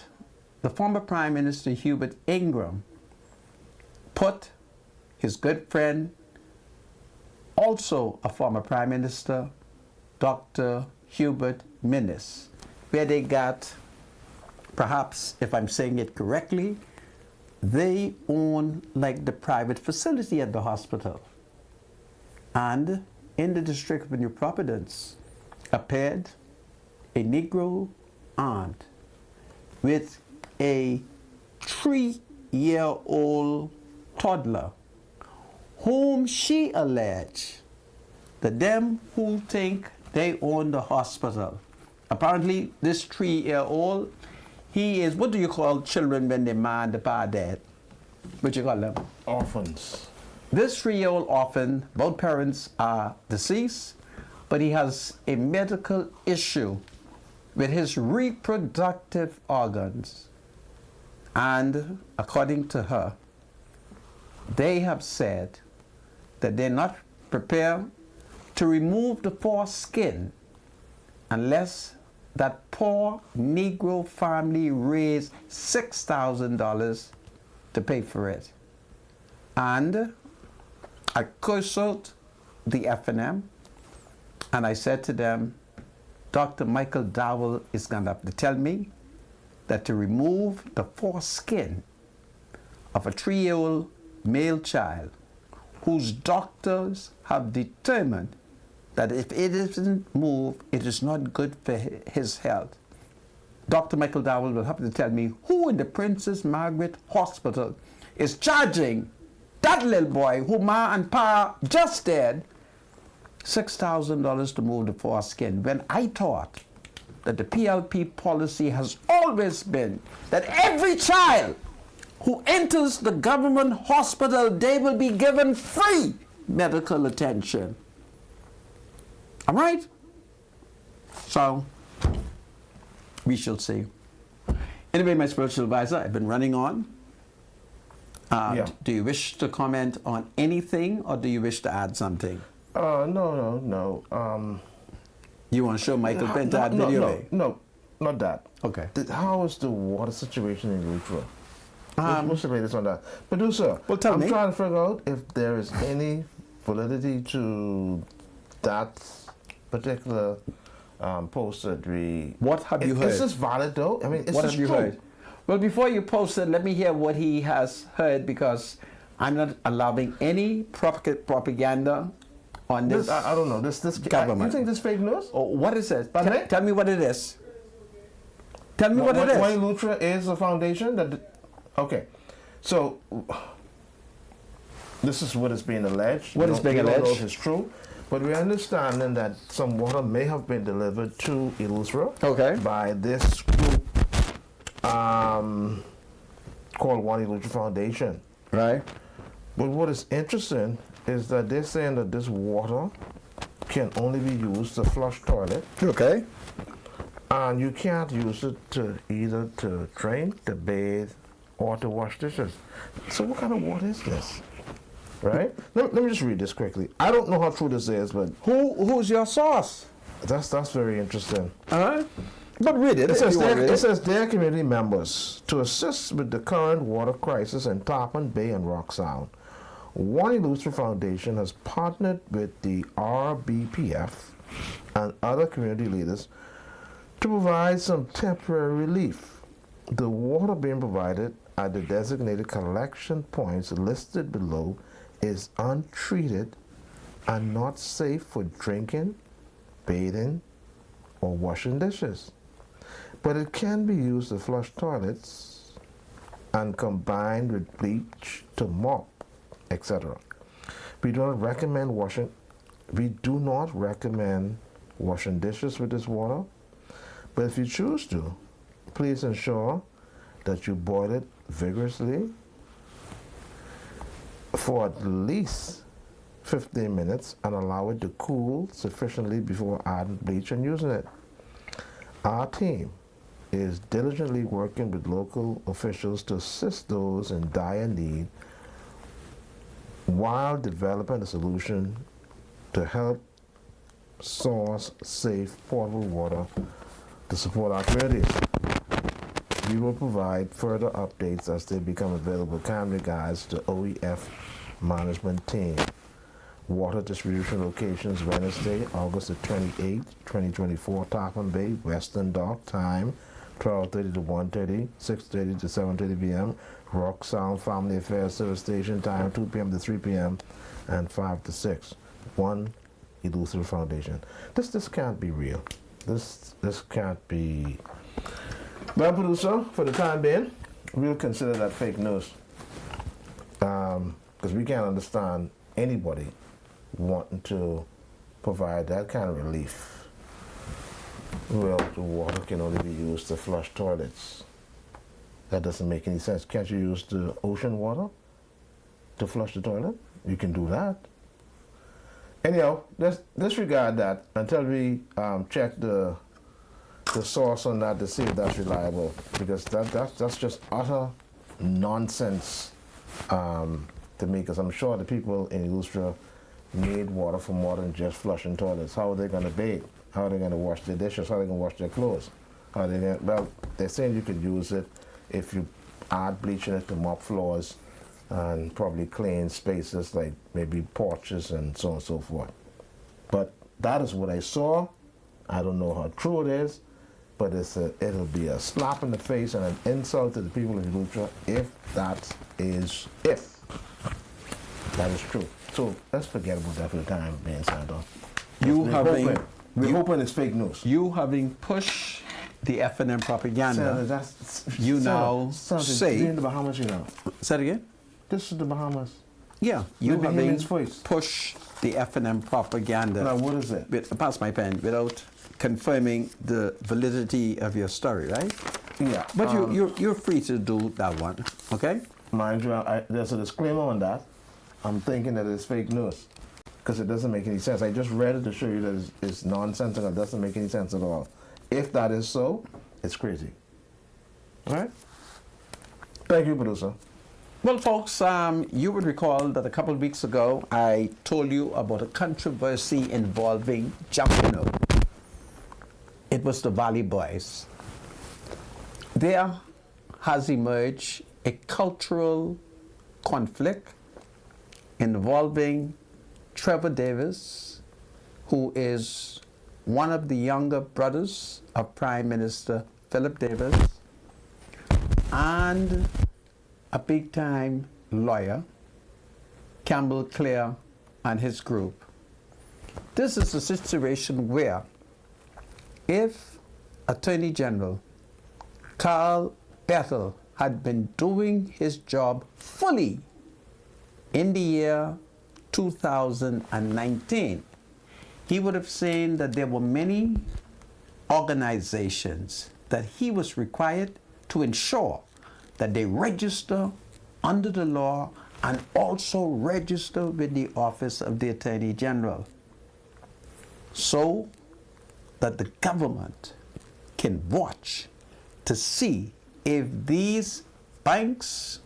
the former Prime Minister Hubert Ingraham put his good friend, also a former Prime Minister, Dr. Hubert Minnis, where they got, perhaps if I'm saying it correctly, they own like the private facility at the hospital. And in the District of New Providence appeared a Negro aunt with a 3-year-old toddler whom she alleged that them who think they own the hospital. Apparently this 3-year-old, he is, what do you call children when their mom and the pa dead? What you call them? Orphans. This 3-year-old orphan, both parents are deceased, but he has a medical issue with his reproductive organs. And according to her, they have said that they're not prepared to remove the foreskin unless that poor Negro family raised $6,000 to pay for it. And I consulted the FNM and I said to them, Dr. Michael Dowell is going to have to tell me that to remove the foreskin of a 3-year-old male child whose doctors have determined that if it isn't moved, it is not good for his health. Dr. Michael Dowell will have to tell me who in the Princess Margaret Hospital is charging that little boy who ma and pa just dead $6,000 to move the foreskin, when I thought that the PLP policy has always been that every child who enters the government hospital, they will be given free medical attention. All right? So, we shall see. Anyway, my spiritual advisor, I've been running on. Do you wish to comment on anything, or do you wish to add something? No. You want to show Michael Bent that video? No, not that. Okay. How is the water situation in Luttra? What's the latest on that? Producer, well, tell me. I'm trying to figure out if there is any validity to that particular post that we... What have you heard? Is this valid though? I mean, what have you heard? Well, before you post it, let me hear what he has heard, because I'm not allowing any propaganda on this. I don't know. This government. You think this fake news? Oh, what is it? Tell me what it is. Tell me what it is. Wayne Luttra is a foundation that. Okay, so this is what is being alleged. What is being alleged? We don't know if it's true, but we're understanding that some water may have been delivered to Illusra okay. by this group called One Eleuthera Foundation. Right. But what is interesting is that they're saying that this water can only be used to flush toilet, Okay. and you can't use it to either to drink, to bathe, or to wash dishes. So what kind of water is this? Right? Let me just read this quickly. I don't know how true this is, but Who's your source? that's very interesting. All right. But read it. It if says, you want to read it says their community members to assist with the current water crisis in Tarpon Bay and Rock Sound. One Eleuthera Foundation has partnered with the RBPF and other community leaders to provide some temporary relief. The water being provided at the designated collection points listed below is untreated and not safe for drinking, bathing, or washing dishes. But it can be used to flush toilets and combined with bleach to mop, etc. We do not recommend washing dishes with this water, but if you choose to, please ensure that you boil it vigorously for at least 15 minutes and allow it to cool sufficiently before adding bleach and using it. Our team is diligently working with local officials to assist those in dire need while developing a solution to help source safe portable water to support our communities. We will provide further updates as they become available. Kind regards to OEF management team. Water distribution locations: Wednesday, August the 28th, 2024, Tarpon Bay, Western Dock, time 12:30 to 1:30, 6:30 to 7:30 p.m. Rock Sound Family Affairs Service Station, time 2 p.m. to 3 p.m. and 5 to 6. One Eleuthera Foundation. This can't be real. This can't be. Well, producer, for the time being, we'll consider that fake news, because we can't understand anybody wanting to provide that kind of relief. Well, the water can only be used to flush toilets. That doesn't make any sense. Can't you use the ocean water to flush the toilet? You can do that. Anyhow, let's disregard that until we check the source on that to see if that's reliable, because that's just utter nonsense to me, because I'm sure the people in Eleuthera need water for more than just flushing toilets. How are they going to bathe? How are they going to wash their dishes? How are they going to wash their clothes? How are they gonna, well, they're saying you could use it if you add bleach in it to mop floors and probably clean spaces like maybe porches and so on and so forth. But that is what I saw. I don't know how true it is, but it'll be a slap in the face and an insult to the people in Eleuthera if that is true. So let's forget about that for the time being, Sandor. We're hoping it's fake news. You having pushed the F&M propaganda, Sandor, you now Sandor, say. you're in the Bahamas, you know. Say it again? This is the Bahamas. Yeah, you With having Bahamian's voice. pushed the F&M propaganda. Now, what is it? Pass my pen without confirming the validity of your story, right? Yeah. But you're free to do that one, okay? Mind you, there's a disclaimer on that. I'm thinking that it's fake news because it doesn't make any sense. I just read it to show you that it's nonsensical. It doesn't make any sense at all. If that is so, it's crazy. All right? Thank you, producer. Well, folks, you would recall that a couple of weeks ago I told you about a controversy involving Jump-You-Know. It was the Valley Boys. There has emerged a cultural conflict involving Trevor Davis, who is one of the younger brothers of Prime Minister Philip Davis, and a big-time lawyer, Campbell Clear, and his group. This is a situation where if Attorney General Carl Bethel had been doing his job fully in the year 2019, he would have seen that there were many organizations that he was required to ensure that they register under the law and also register with the Office of the Attorney General, so that the government can watch to see if these banks,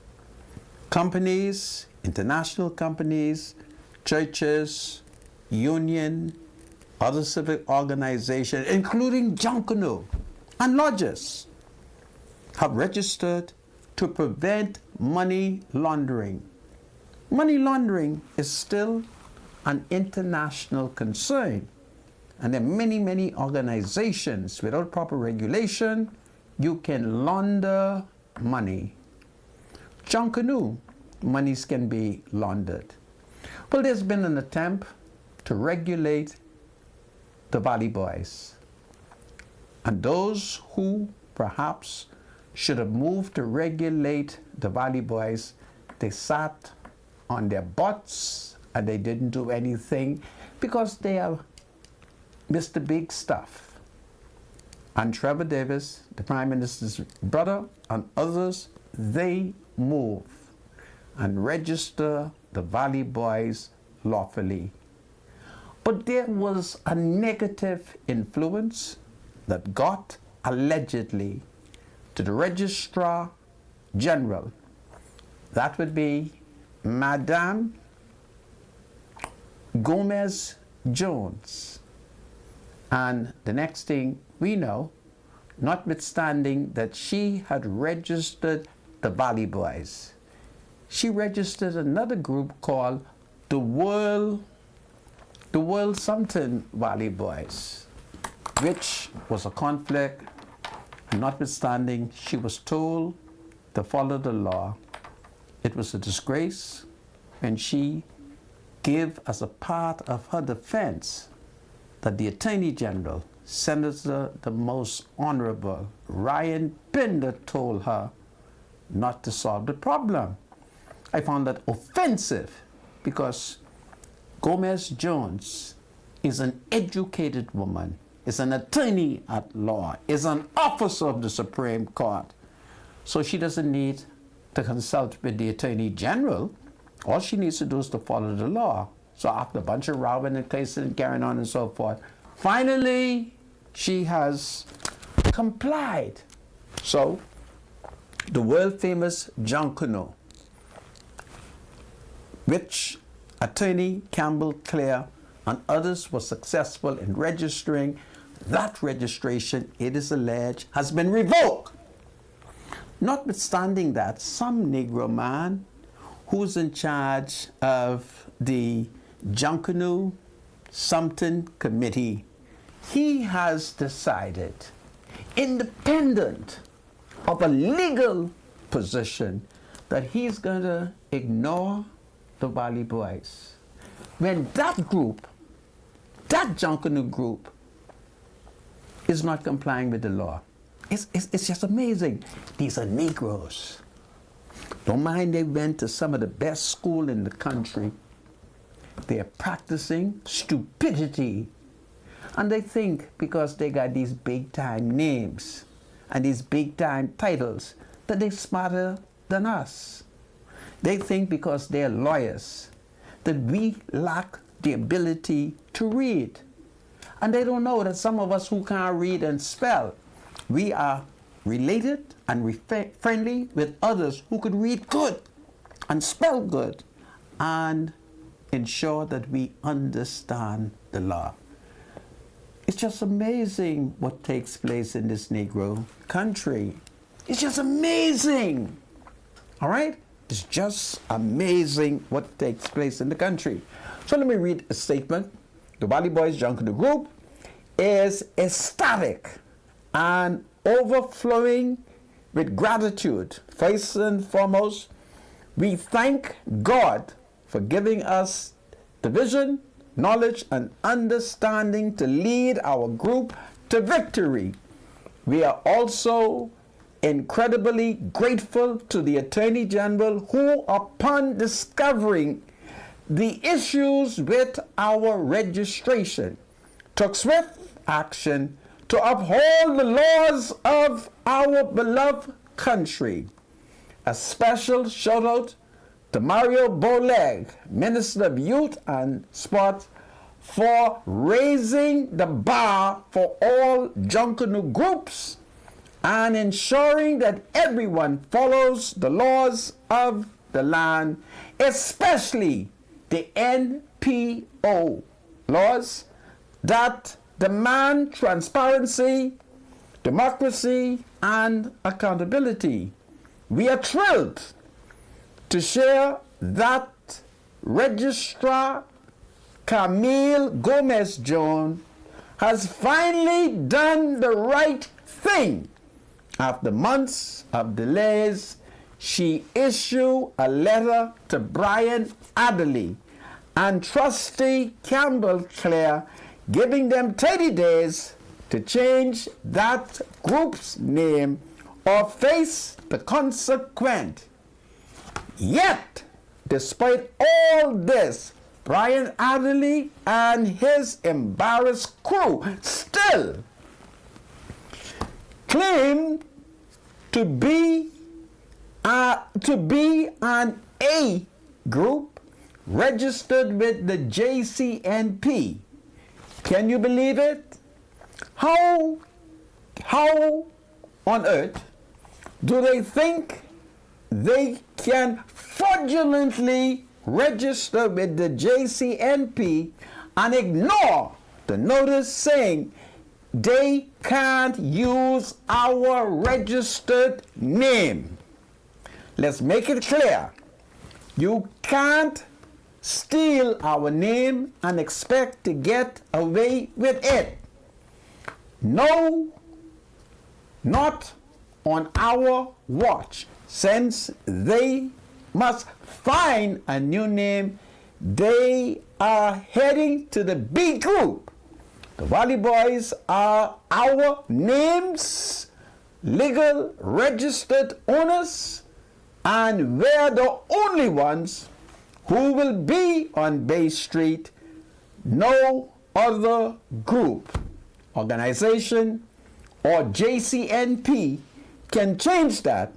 companies, international companies, churches, union, other civic organizations, including Junkanoo and lodges, have registered to prevent money laundering. Money laundering is still an international concern, and there are many, many organizations without proper regulation. You can launder money. Junkanoo monies can be laundered. Well, there's been an attempt to regulate the Valley Boys, and those who perhaps should have moved to regulate the Valley Boys, they sat on their butts and they didn't do anything because they are Mr. Big Stuff. And Trevor Davis, the Prime Minister's brother, and others, they move and register the Valley Boys lawfully. But there was a negative influence that got allegedly to the Registrar General. That would be Madame Gomez Jones. And the next thing we know, notwithstanding that she had registered the Valley Boys, she registered another group called the World Something Valley Boys, which was a conflict. And notwithstanding, she was told to follow the law. It was a disgrace, and she gave as a part of her defense that the Attorney General, Senator the Most Honorable Ryan Binder, told her not to solve the problem. I found that offensive because Gomez Jones is an educated woman, is an attorney at law, is an officer of the Supreme Court. So she doesn't need to consult with the Attorney General. All she needs to do is to follow the law. So after a bunch of rowing and cases and carrying on and so forth, finally she has complied. So the world famous Junkanoo, which Attorney Campbell Clare and others were successful in registering, that registration, it is alleged, has been revoked. Notwithstanding that, some Negro man who's in charge of the Junkanoo Something Committee, he has decided, independent of a legal position, that he's going to ignore the Valley Boys. When that group, that Junkanoo group, is not complying with the law. It's just amazing. These are Negroes. Don't mind they went to some of the best school in the country. They're practicing stupidity. And they think because they got these big time names and these big time titles that they're smarter than us. They think because they're lawyers that we lack the ability to read. And they don't know that some of us who can't read and spell, we are related and friendly with others who could read good and spell good and ensure that we understand the law. It's just amazing what takes place in this Negro country. It's just amazing. All right? It's just amazing what takes place in the country. So let me read a statement. The Valley Boys Junkanoo Group is ecstatic and overflowing with gratitude. First and foremost, we thank God for giving us the vision, knowledge, and understanding to lead our group to victory. We are also incredibly grateful to the Attorney General who, upon discovering the issues with our registration, took swift action to uphold the laws of our beloved country. a special shout out to Mario Boleg, Minister of Youth and Sports, for raising the bar for all Junkanoo groups and ensuring that everyone follows the laws of the land, especially the NPO laws that demand transparency, democracy, and accountability. We are thrilled to share that Registrar Camille Gomez Jones has finally done the right thing. After months of delays, she issued a letter to Brian Adderley and Trustee Campbell Clare, giving them 30 days to change that group's name or face the consequence. Yet, despite all this, Brian Adderley and his embarrassed crew still claim to be an A group registered with the JCNP. Can you believe it? How on earth do they think they can fraudulently register with the JCNP and ignore the notice saying they can't use our registered name? Let's make it clear. You can't steal our name and expect to get away with it. No, not on our watch. Since they must find a new name, they are heading to the B group. The Valley Boys are our names, legal registered owners, and we're the only ones who will be on Bay Street. No other group, organization, or JCNP can change that.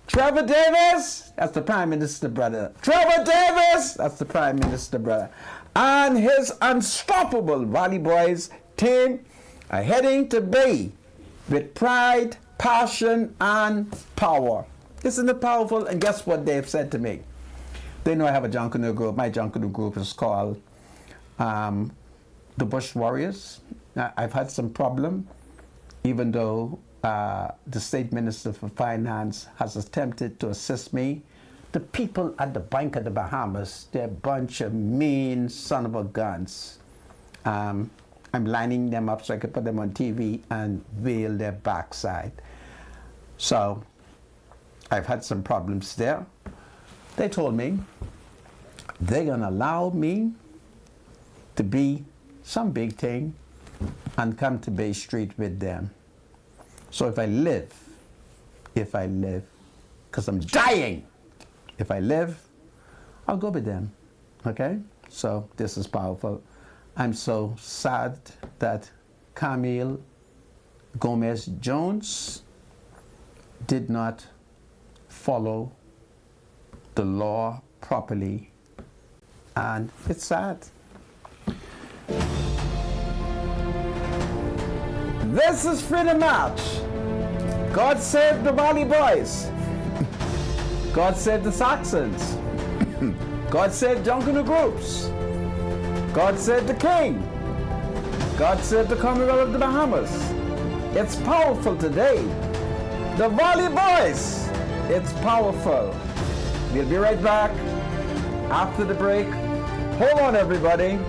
Trevor Davis, that's the Prime Minister brother. Trevor Davis, that's the Prime Minister brother. And his unstoppable Valley Boys team are heading to Bay with pride, passion, and power. Isn't it powerful? And guess what they've said to me? They know I have a Junkanoo group. My Junkanoo group is called the Bush Warriors. Now, I've had some problem, even though the State Minister for Finance has attempted to assist me. The people at the Bank of the Bahamas, they're a bunch of mean son of a guns. I'm lining them up so I can put them on TV and veil their backside. So I've had some problems there. They told me they're gonna allow me to be some big thing and come to Bay Street with them. So if I live, because I'm dying, if I live, I'll go with them, okay? So this is powerful. I'm so sad that Camille Gomez Jones did not follow the law properly, and it's sad. This is Freedom March. God save the Valley Boys. God save the Saxons. God save Junkanoo groups. God save the King. God save the Commonwealth of the Bahamas. It's powerful today. The Valley Boys. It's powerful. We'll be right back after the break. Hold on, everybody.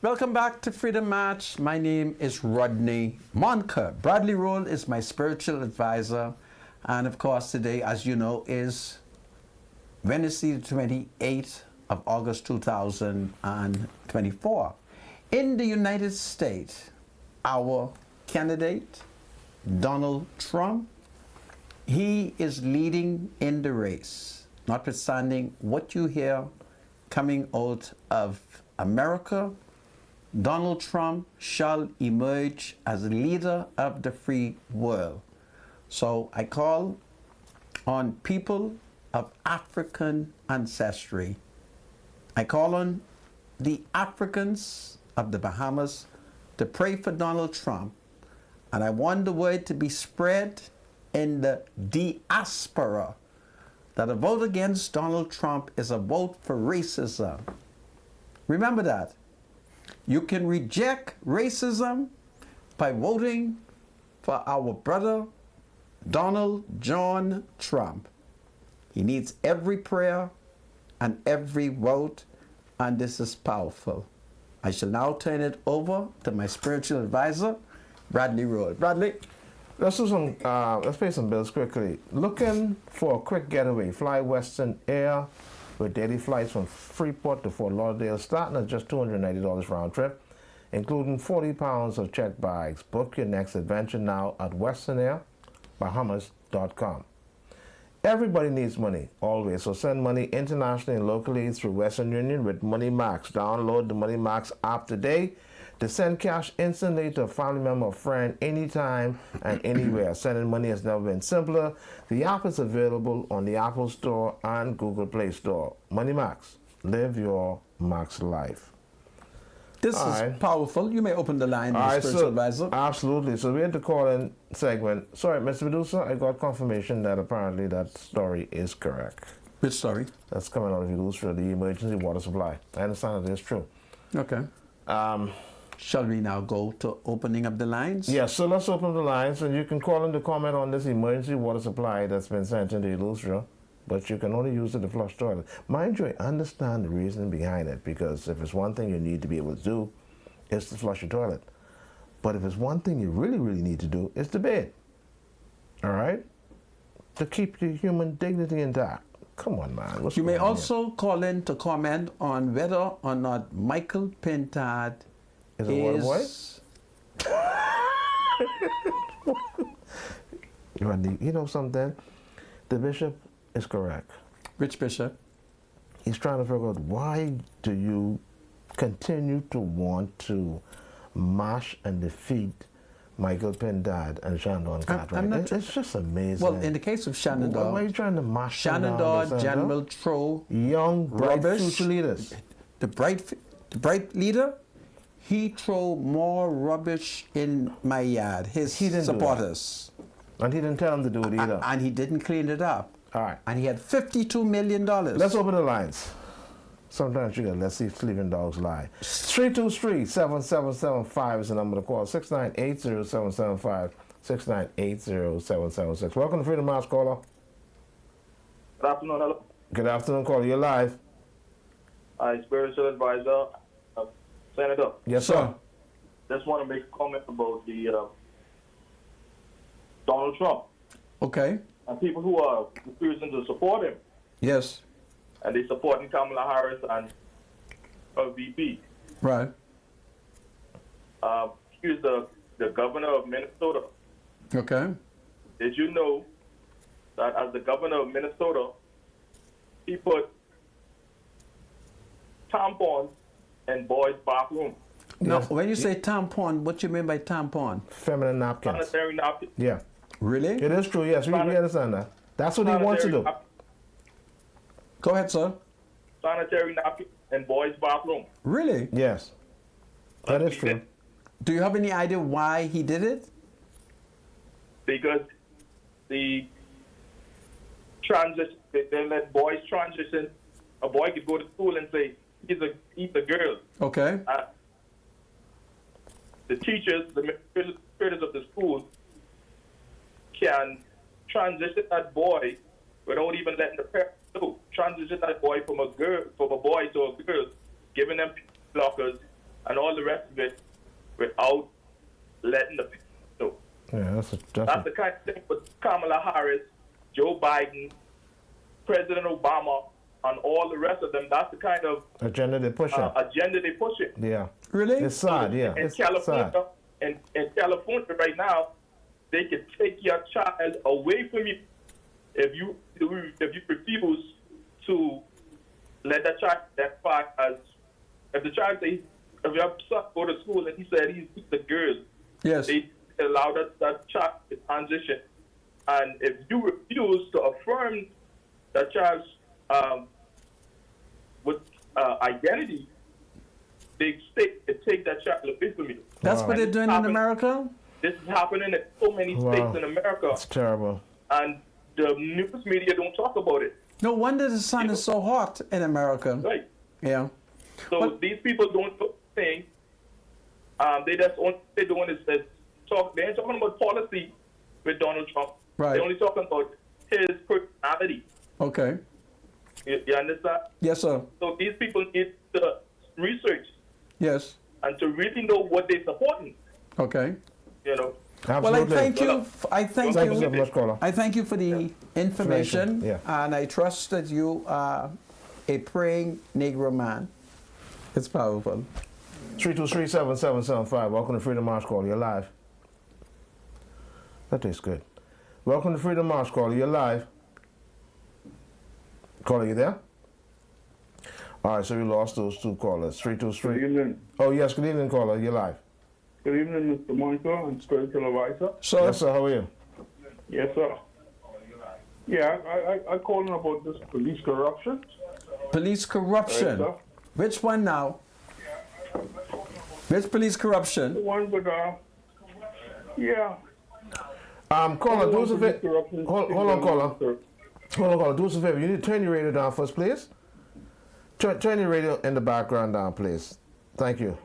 Welcome back to Freedom March. My name is Rodney Monker. Bradley Roll is my spiritual advisor. And of course, today, as you know, is Wednesday, the 28th of August 2024. In the United States, our candidate, Donald Trump, he is leading in the race, notwithstanding what you hear coming out of America. Donald Trump shall emerge as a leader of the free world. So I call on people of African ancestry. I call on the Africans of the Bahamas to pray for Donald Trump. And I want the word to be spread in the diaspora that a vote against Donald Trump is a vote for racism. Remember that. You can reject racism by voting for our brother, Donald John Trump. He needs every prayer and every vote, and this is powerful. I shall now turn it over to my spiritual advisor, Bradley Roll. Bradley? Let's pay some bills quickly. Looking for a quick getaway, fly Western Air with daily flights from Freeport to Fort Lauderdale, starting at just $290 round trip, including 40 pounds of checked bags. Book your next adventure now at westernairbahamas.com. Everybody needs money, always, so send money internationally and locally through Western Union with Money Max. Download the Money Max app today to send cash instantly to a family member or friend anytime and anywhere. Sending money has never been simpler. The app is available on the Apple Store and Google Play Store. Money Max. Live your max life. This is powerful. You may open the line, Mr. Spiritual Advisor. Absolutely. So we're at the call-in segment. Sorry, Mr. Medusa, I got confirmation that apparently that story is correct. Which story? That's coming out of Illustra, the emergency water supply. I understand that it's true. Okay. Shall we now go to opening up the lines? Yes, so let's open the lines, and you can call in to comment on this emergency water supply that's been sent into Illustra, but you can only use it to flush toilet. Mind you, I understand the reasoning behind it, because if it's one thing you need to be able to do, it's to flush your toilet. But if it's one thing you really, really need to do, it's to bathe. All right? To keep your human dignity intact. Come on, man. You may also call in to comment on whether or not Michael Pintard is a water boy? You know something? The bishop is correct. Which bishop? He's trying to figure out, why do you continue to want to mash and defeat Michael Pintard and Shandon Cartwright? It's just amazing. Well, in the case of Shannon Dodd, why are you trying to mash Shannon Dodd, General Tro, young, bright rubbish, future leaders. The bright leader, he threw more rubbish in my yard. His supporters. And he didn't tell them to do it either. And he didn't clean it up. All right. And he had $52 million. Let's open the lines. Sometimes you gotta let's see if sleeping dogs lie. 323-7775 is the number to call. 698-0775, 698-0776. Welcome to Freedom March, caller. Good afternoon, hello. Good afternoon, caller. You're live. Hi, spiritual advisor, Senator. Yes, sir. Just want to make a comment about the Donald Trump. Okay. And people who are refusing to support him. Yes. And they supporting Kamala Harris and her VP. Right. He's the governor of Minnesota. Okay. Did you know that as the governor of Minnesota, he put tampons in boys' bathroom? Now, when you say tampon, what you mean by tampon? Feminine napkins. Sanitary napkins. Yeah. Really? It is true, yes. We understand that. That's what he wants to do. Go ahead, sir. Sanitary napkins in boys' bathroom. Really? Yes. That is true. Do you have any idea why he did it? Because the transition, they let boys transition. A boy could go to school and say, he's a girl. Okay. The teachers, the administrators of the school can transition that boy without even letting the parents know. Transition that boy from a boy to a girl, giving them blockers and all the rest of it without letting the people know. Yeah, That's the kind of thing with Kamala Harris, Joe Biden, President Obama, and all the rest of them. That's the kind of agenda they're pushing. agenda they push it. Yeah. Really? It's sad, yeah. In It's California, sad. in California right now, they can take your child away from you if you refuse to let that child that far as if the child says if your son go to school and he said he's the girl, Yes. they allow that child to transition. And if you refuse to affirm that child's identity, they take that child away from you. That's Wow. what they're doing in America? This is happening in so many states in America, It's terrible. and the news media don't talk about it. No wonder the sun is so hot in America. Right. Yeah. So But- these people don't do things. They just only they're doing is talk. They ain't talking about policy with Donald Trump. Right. They're only talking about his personality. Okay. You understand? Yes, sir. So these people need to research Yes. and to really know what they're supporting. Okay. You know. Well, I Absolutely. thank you. I thank Thank you so you. much, caller. I thank you for the information, Yeah. and I trust that you are a praying Negro man. It's powerful. 323-7775. Welcome to Freedom March Call. You're live. That tastes good. Welcome to Freedom March Call. You're live. Caller, you there? All right, so we lost those two callers. 323. Good evening. Oh, yes, good evening, caller. You're live. Good evening, Mr. Monica and Spiritual Advisor. So, Yes, sir. How are you? Yes, sir. Yeah, I calling about this police corruption. police corruption. Right, sir. Which one now? Which police The corruption? one with, yeah. Caller, do us a Police favor. corruption. Hold on, caller. Hold on, caller. Do us a favor. You need to turn your radio down first, please. Turn your radio in the background down, please. Thank you.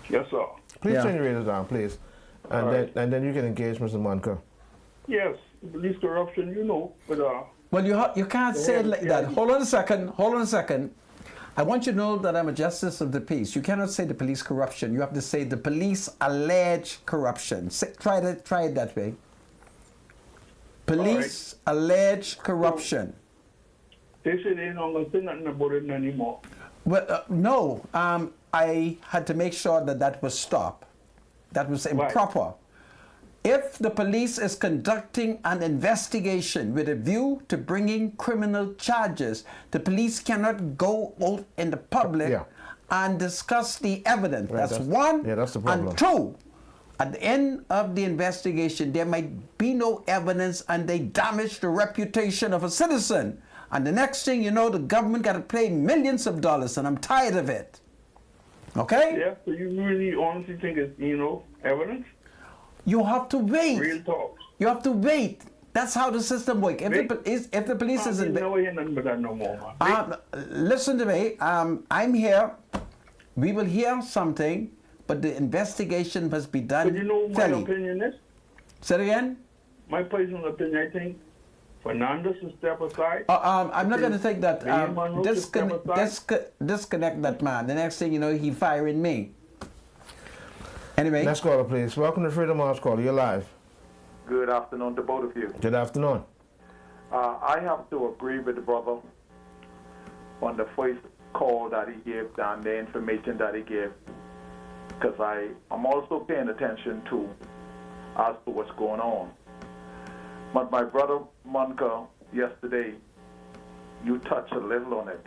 Yes, sir. Please Yeah. turn your radio down, please. And All then right. and then you can engage Mr. Monica. Yes, police corruption, you know, but, Well, you can't say it like Yeah. that. Hold on a second. Hold on a second. I want you to know that I'm a justice of the peace. You cannot say the police corruption. You have to say the police alleged corruption. Try it that way. Police alleged corruption. they say they don't gonna say nothing about it anymore. Well, no. I had to make sure that was stopped. That was improper. If the police is conducting an investigation with a view to bringing criminal charges, the police cannot go out in the public Yeah. and discuss the evidence. Right, that's one. yeah, that's the problem. And two, at the end of the investigation, there might be no evidence and they damage the reputation of a citizen. And the next thing you know, the government got to pay millions of dollars, and I'm tired of it. Okay? Yeah, so you really honestly think it's, evidence? You have to wait. Real talk. You have to wait. That's how the system works. If Wait. the police I is in, never hear nothing but that no more, man. listen to me. I'm here. We will hear something, but the investigation must be done But you know my fairly. opinion is? Say it again. My personal opinion, I think Fernandez should step aside. I'm not going to take that. Mayor Monroe should step aside. Disconnect that man. The next thing you know, he firing me. Anyway, Next caller, please. Welcome to Freedom March Call. You're live. Good afternoon to both of you. Good afternoon. I have to agree with the brother on the first call that he gave and the information that he gave, because I'm also paying attention to as to what's going on. But my brother Monica, yesterday, you touched a little on it.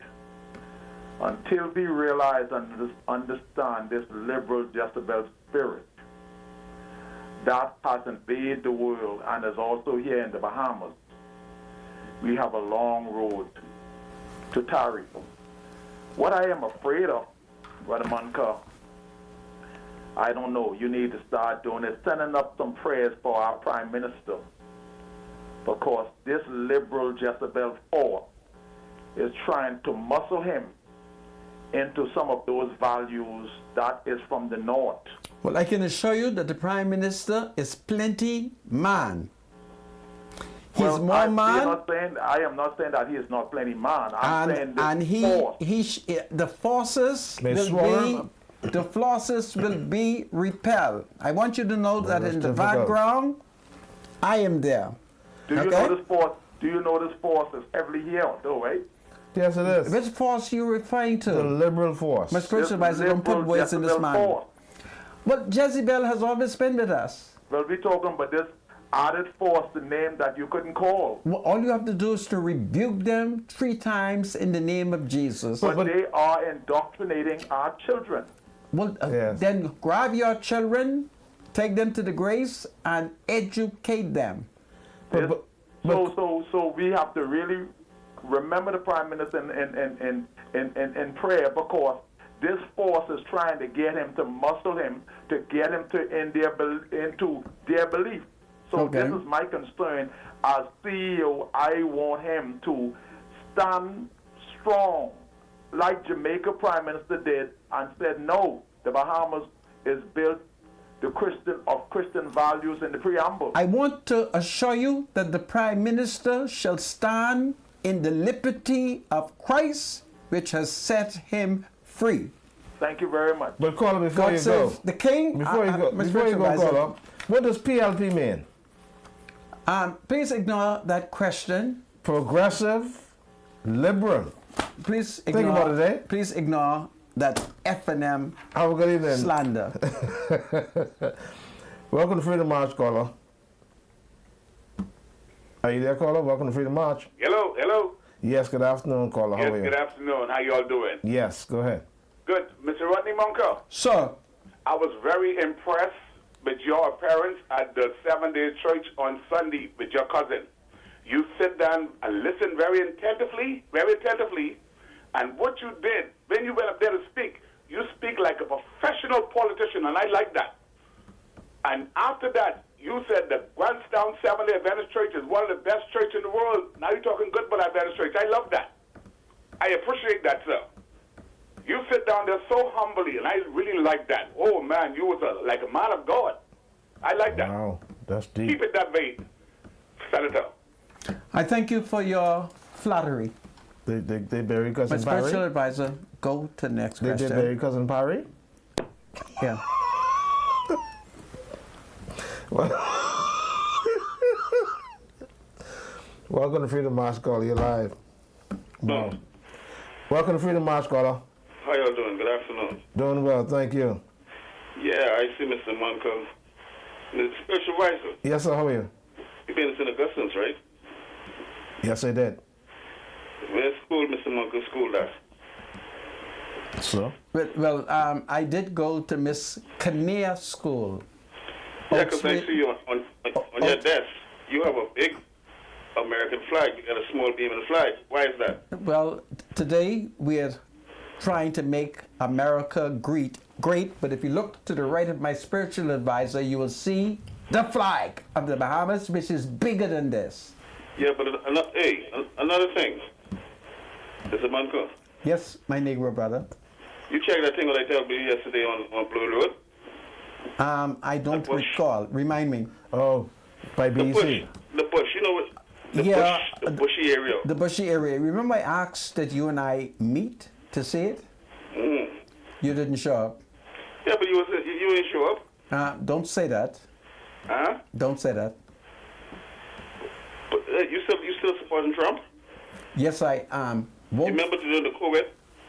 Until we realize and understand this liberal Jezebel spirit that has invaded the world and is also here in the Bahamas, we have a long road to tarry. What I am afraid of, Brother Monica, I don't know, you need to start doing is sending up some prayers for our Prime Minister, because this liberal Jezebel force is trying to muscle him into some of those values that is from the north. well, I can assure you that the Prime Minister is plenty man. He's more man. I am not saying that he is not plenty man. I'm saying The forces They will swallow be him. the forces will be repelled. I want you to know that That's in the difficult. background, I am there. Do you Okay? know this force? Do you know this force is heavily here, though, right? Yes, it is. Which force you referring The to? liberal force. My spiritual advisor, don't put liberal words in this Jezebel man. force. But Jezebel has always been with us. Well, we're talking about this added force, the name that you couldn't call. Well, all you have to do is to rebuke them 3 times in the name of Jesus. But they are indoctrinating our children. Well, Yes. then grab your children, take them to the grace, and educate them. But- So we have to really remember the Prime Minister in prayer, because this force is trying to get him, to muscle him, to get him into their belief. So Okay. this is my concern. As CEO, I want him to stand strong, like Jamaica Prime Minister did, and said, no, the Bahamas is built of Christian values in the preamble. I want to assure you that the Prime Minister shall stand in the liberty of Christ, which has set him free. Thank you very much. But caller, before God you go, save the King. before you go, caller, what does PLP mean? Please ignore that question. Progressive, liberal. Please Think ignore. about it, eh? Please ignore that F&M Have a good evening. slander. Welcome to Freedom March, caller. Are you there, caller? Welcome to Freedom March. Hello. Yes, good afternoon, caller. How Yes, are you? good afternoon. How y'all doing? Yes, go ahead. Good. Mr. Rodney Monco, Sir, I was very impressed with your appearance at the 7-Day Church on Sunday with your cousin. You sit down and listen very attentively, and what you did, when you went up there to speak, you speak like a professional politician, and I like that. And after that, you said the Grantstown Seventh-day Adventist Church is one of the best churches in the world. Now you're talking good about Adventist Church. I love that. I appreciate that, sir. You sit down there so humbly, and I really like that. Oh, man, you was like a man of God. I like that. Wow, that's deep. Keep it that way, Senator. I thank you for your flattery. They bury My Cousin spiritual Parry? advisor, go to the next They question. bury Cousin Parry? Yeah. Welcome to Freedom March, caller. You're live. Wow. Welcome to Freedom March, caller. How y'all doing? Good afternoon. Doing well, thank you. Yeah, I see Mr. Monco. The spiritual advisor. Yes, sir, how are you? You've been in St. Augustine's, right? Yes, I did. Where's school, Mr. Monco, school at? So? Well, I did go to Miss Kinnear School. Yeah, because I Oxley- see you on your desk. You have a big American flag. You got a small beam in the flag. Why is that? Well, today we're trying to make America great, but if you look to the right of my spiritual advisor, you will see the flag of the Bahamas, which is bigger than this. Yeah, but another thing. Mr. Monco, Yes, my Negro brother. you checked that thing that I told you yesterday on Blue Road? I don't bush. recall. Remind me. Oh, by The BC. bush, you know what? The Yeah, bush, the bushy area. The bushy area. Remember I asked that you and I meet to see it? Mm. You didn't show up. Yeah, but you didn't show up. Don't say that. Huh? Don't say that. But you still supporting Trump? Yes, I am. You remember during the COVID?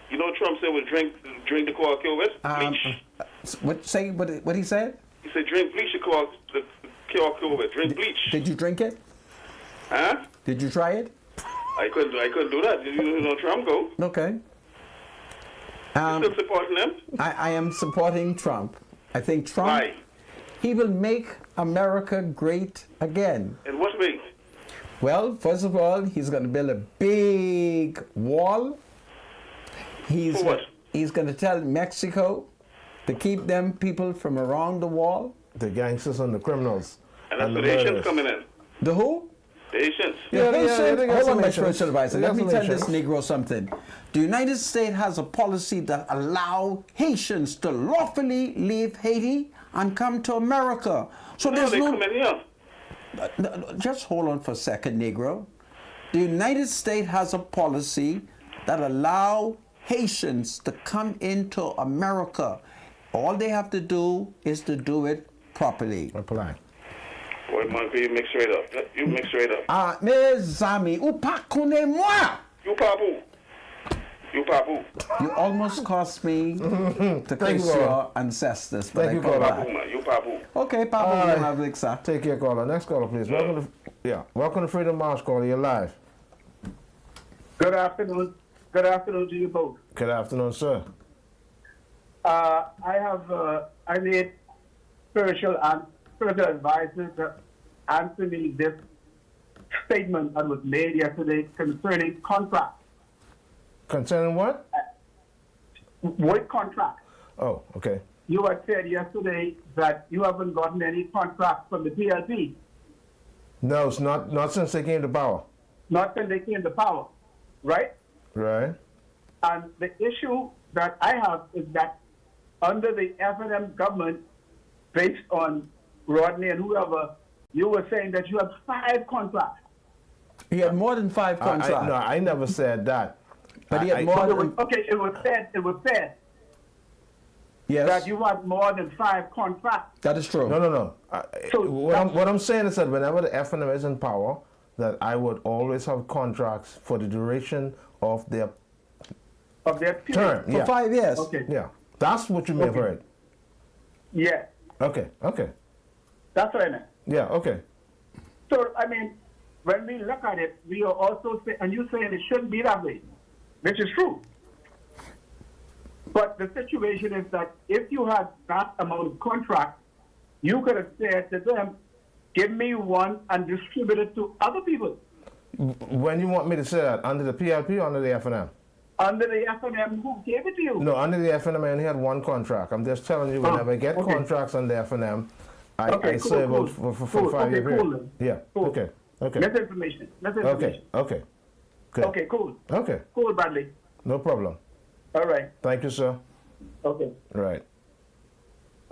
You know Trump said would drink the COVID? Bleach. What he said? He said drink bleach to cure COVID. Drink bleach. Did you drink it? Huh? Did you try it? I couldn't do that. You know Trump go. Okay. You still supporting them? I am supporting Trump. I think Trump, Why? he will make America great again. In what way? Well, first of all, he's going to build a big wall. For what? He's going to tell Mexico to keep them people from around the wall. The gangsters and the criminals. And that's the the Haitians murderers. coming in. The who? The Haitians. Yeah, Haitian- they got hold some on, my Haitians. spiritual advisor. They Let got me some tell this Haitians. Negro something. The United States has a policy that allow Haitians to lawfully leave Haiti and come to America. So No, there's they no... come in here. Just hold on for a second, Negro. The United States has a policy that allow Haitians to come into America. All they have to do is to do it properly. Reply. Boy, man, you mix straight up. You mix straight up. Ah, mes amis, ou pas connaît moi? You papu. You papu. You almost cost me to Thank kiss you, your ancestors, but Thank I you, come Caller. back. Papu, man. You papu. Okay, Papa, All you right. have Alexa. Take care, caller. Next caller, please. Welcome to Freedom March, caller. You're live. Good afternoon. Good afternoon to you both. Good afternoon, sir. I made spiritual advisors to answer me this statement that was made yesterday concerning contracts. Concerning what? What contract? Oh, okay. You had said yesterday that you haven't gotten any contracts from the PLP, No, it's not since they came to power. not till they came to power, right? Right. And the issue that I have is that under the F&M government, based on Rodney and whoever, you were saying that you have 5 contracts. He had more than 5 contracts. No, I never said that. But he had more But than... it was said Yes, that you had more than 5 contracts. that is true. No. So What I'm saying is that whenever the FNM is in power, that I would always have contracts for the duration of their Of their period. term. For Yeah. 5 years. Okay. Yeah. That's what you may have Okay. heard. Yeah, Okay. that's what I meant. Yeah, okay. So, I mean, when we look at it, we are also saying, and you're saying it shouldn't be that way, which is true. But the situation is that if you had that amount of contract, you could have said to them, give me one and distribute it to other people When you want me to say that, under the PLP or under the FNM? under the F&M who gave it to you. No, under the FNM I only had one contract. I'm just telling you, whenever I get okay. contracts under FNM, I Okay, cool, serve cool. out for Cool, 5 year okay, cool period. then. Yeah, Cool. okay. Less information. Okay. Good. Okay, cool. Okay, Cool, Bradley. no problem. All right. Thank you, sir. Okay. Right.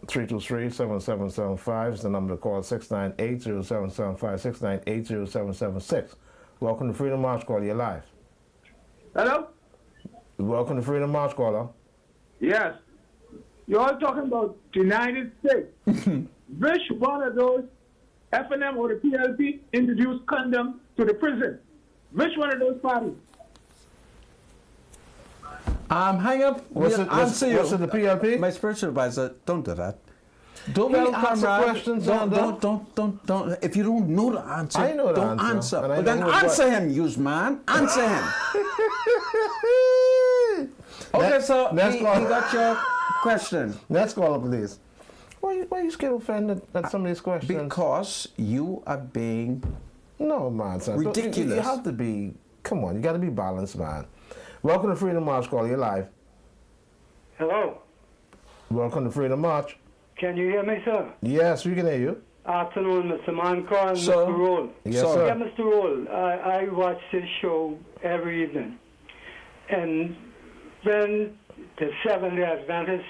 323-7775 is the number to call. 698-0775, 698-0776. Welcome to Freedom March, caller. You're live. Hello? Welcome to Freedom March, caller. Yes. You're all talking about the United States. Which one of those, F&M or the PLP, introduced condom to the prison? Which one of those parties? Hang up. Was We'll it answer you. the PLP? My spiritual advisor, don't do that. Don't He well, asked the comrade. questions, Don't. Don't. If you don't know the answer, I know the don't answer, and I But then know what- answer him, use man. Answer him. Okay, so Next he call. got your question. Next caller, please. Why you get offended at some of these questions? Because you are being... No, man, son. Ridiculous. You have to be, come on, you got to be balanced, man. Welcome to Freedom March, caller. You're live. Hello. Welcome to Freedom March. Can you hear me, sir? Yes, we can hear you. Afternoon, Mr. Mancor and Sir. Mr. Roll. Yes, So- sir. Yeah, Mr. Roll, I watch this show every evening. And when the Seventh-day Adventist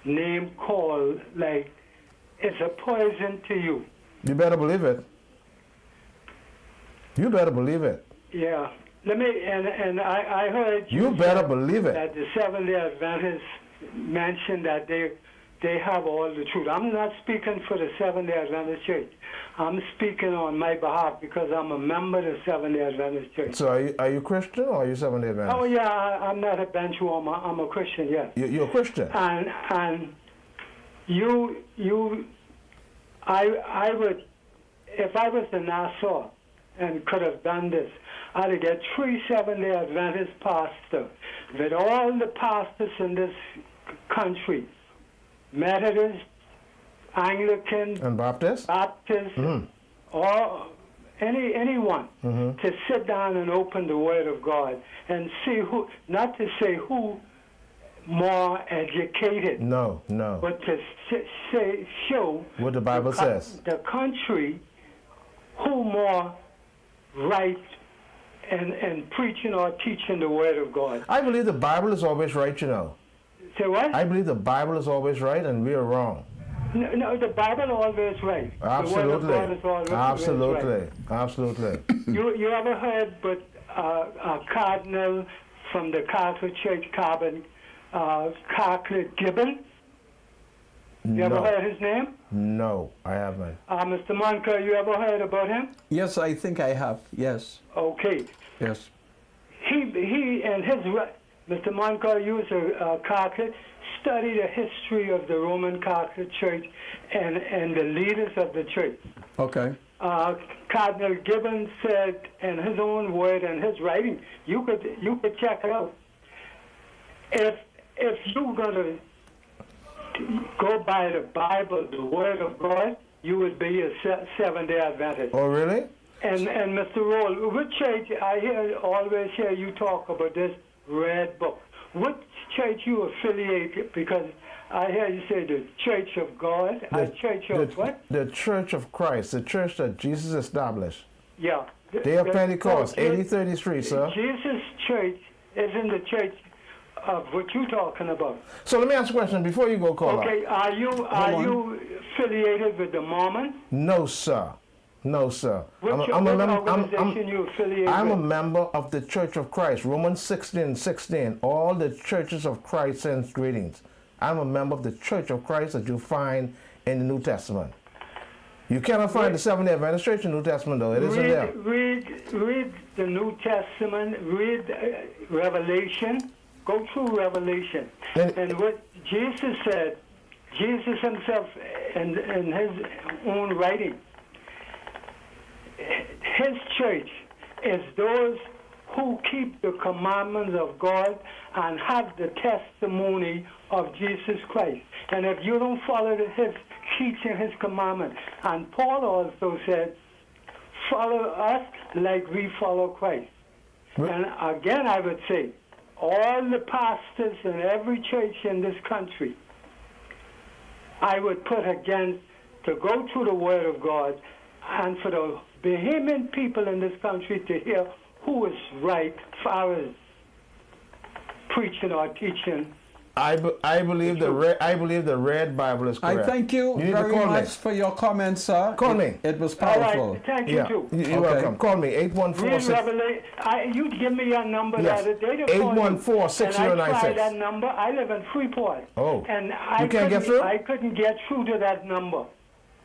name called, like, it's a poison to you. You better believe it. You better believe it. Yeah. And I heard You better believe it. that the Seventh-day Adventists mentioned that they have all the truth. I'm not speaking for the Seventh-day Adventist Church. I'm speaking on my behalf because I'm a member of the Seventh-day Adventist Church. So are you Christian or are you Seventh-day Adventist? Oh yeah, I'm not a bench warmer. I'm a Christian, yes. You're a Christian. And I would, if I was in Nassau and could have done this, I'd get 3 Seventh-day Adventist pastors with all the pastors in this country, Methodist, Anglican, And Baptist? Baptist, or anyone to sit down and open the Word of God and see who, not to say who more educated, No. but to show What the Bible says. the country who more right and preaching or teaching the Word of God. I believe the Bible is always right, you know. Say what? I believe the Bible is always right and we are wrong. No, the Bible always right. Absolutely. The Word of God is always Absolutely. right. Absolutely. You ever heard but a cardinal from the Catholic Church, Carbon, Catholic Gibbon? You ever No. heard his name? No, I haven't. Mr. Monica, you ever heard about him? Yes, I think I have. Yes. Okay. Yes. He and his, Mr. Monica, you was a Catholic, study the history of the Roman Catholic Church and the leaders of the church. Okay. Cardinal Gibbon said in his own word and his writing, you could check it out. If you're gonna go by the Bible, the Word of God, you would be a Seventh-day Adventist. Oh, really? And Mr. Roll, which church, always hear you talk about this red book. Which church you affiliate? Because I hear you say the Church of God, Church of what? The Church of Christ, the church that Jesus established. Yeah. Day of Pentecost, 8030 Street, sir. Jesus' church isn't the church of what you're talking about. So let me ask a question before you go, caller. Okay, are you affiliated with the Mormons? No, sir. No, sir. Which organization you affiliated I'm a with? member of the Church of Christ. Romans 16:16. All the churches of Christ sends greetings. I'm a member of the Church of Christ that you find in the New Testament. You cannot find the Seventh-day Adventist Church in the New Testament, though. It isn't there. Read the New Testament. Read Revelation. Go through Revelation. And what Jesus said, Jesus himself in his own writing, his church is those who keep the commandments of God and have the testimony of Jesus Christ. And if you don't follow his teaching, his commandments, and Paul also said, follow us like we follow Christ. And again, I would say, all the pastors in every church in this country, I would put against to go to the Word of God and for the vehement people in this country to hear who is right as far as preaching or teaching. I believe the red Bible is correct. I thank you need to very call much me. for your comments, sir. Call me. It was All powerful. right, thank you Yeah, too. you're Okay. welcome. Call me, Read 8146. Revelation. You give me your number Yes. the other day to call you. 814-6096. And I tried that number. I live in Freeport. Oh. And You can't get through? I couldn't get through to that number.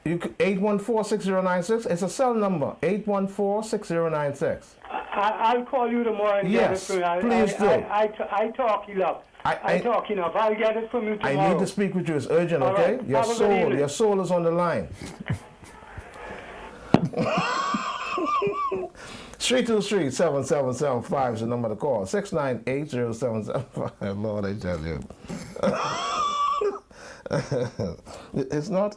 814-6096. It's a cell number. 814-6096. I'll call you tomorrow and Yes, get it from you. please do. I talk enough. I talk enough. I'll get it from you tomorrow. I need to speak with you. It's urgent, All okay? right. Your Have a good evening. your soul is on the line. 323-7775 is the number to call. 698-0775. Lord, I tell you. It's not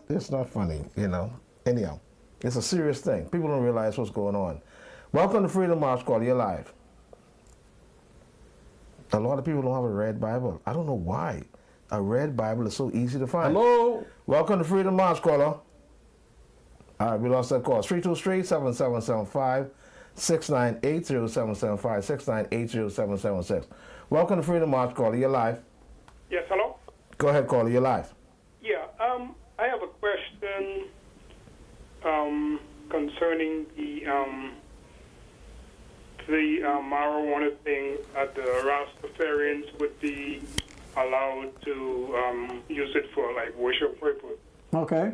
funny, you know. Anyhow, it's a serious thing. People don't realize what's going on. Welcome to Freedom March Call. You're live. A lot of people don't have a red Bible. I don't know why. A red Bible is so easy to find. Hello? Welcome to Freedom March, caller. All right, we lost that call. 323-7775, 698-0775, 698-0776. Welcome to Freedom March, caller. You're live. Yes, hello? Go ahead, caller. You're live. Yeah, I have a question concerning the marijuana thing that the Rastafarians would be allowed to use it for like worship purpose. Okay.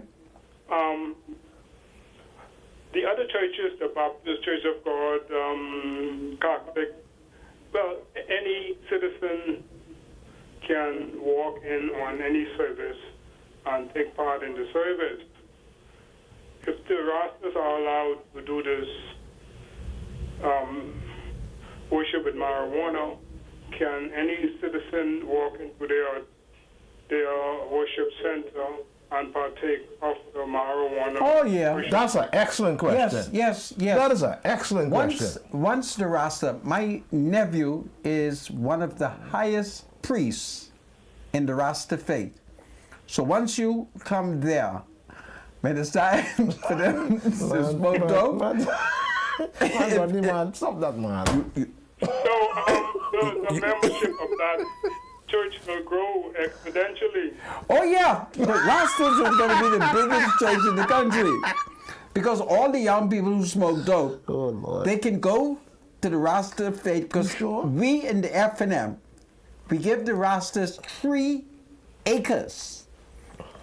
The other churches, the Baptist Church of God, Catholic, well, any citizen can walk in on any service and take part in the service. If the Rastas are allowed to do this worship with marijuana, can any citizen walk into their worship center and partake of the marijuana? Oh, yeah. worship? That's an excellent question. Yes. That is an excellent question. Once the Rasta, my nephew is one of the highest priests in the Rasta faith. So once you come there, when it's time for them to smoke dope, Man, stop that, man. So the membership of that church will grow exponentially. Oh yeah, the Rastas is going to be the biggest church in the country because all the young people who smoke dope, Oh, Lord. they can go to the Rasta faith because Sure. we in the F&M, we give the Rastas 3 acres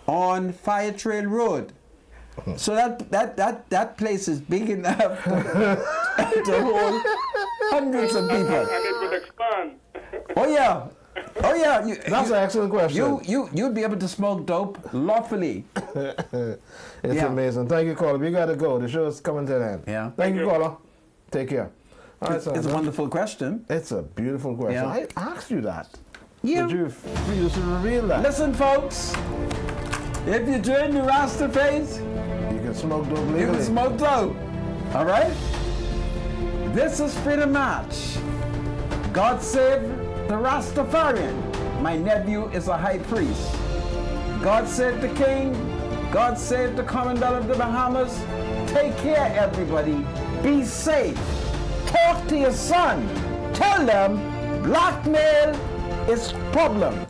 on Fire Trail Road. So that place is big enough to hold hundreds of people. And it will expand. Oh yeah, oh yeah. That's an excellent question. You'd be able to smoke dope lawfully. It's Yeah. amazing. Thank you, caller. We got to go. The show is coming to an end. Yeah. Thank you, caller. Take care. All right, It's a son. wonderful question. It's a beautiful question. Yeah. I asked you that. You- Did you refuse to reveal that? Listen, folks. If you join the Rasta faith, You can smoke dope you legally. can smoke dope. All right. This is Freedom March. God save the Rastafarian. My nephew is a high priest. God save the king. God save the Commandant of the Bahamas. Take care, everybody. Be safe. Talk to your son. Tell them blackmail is problem.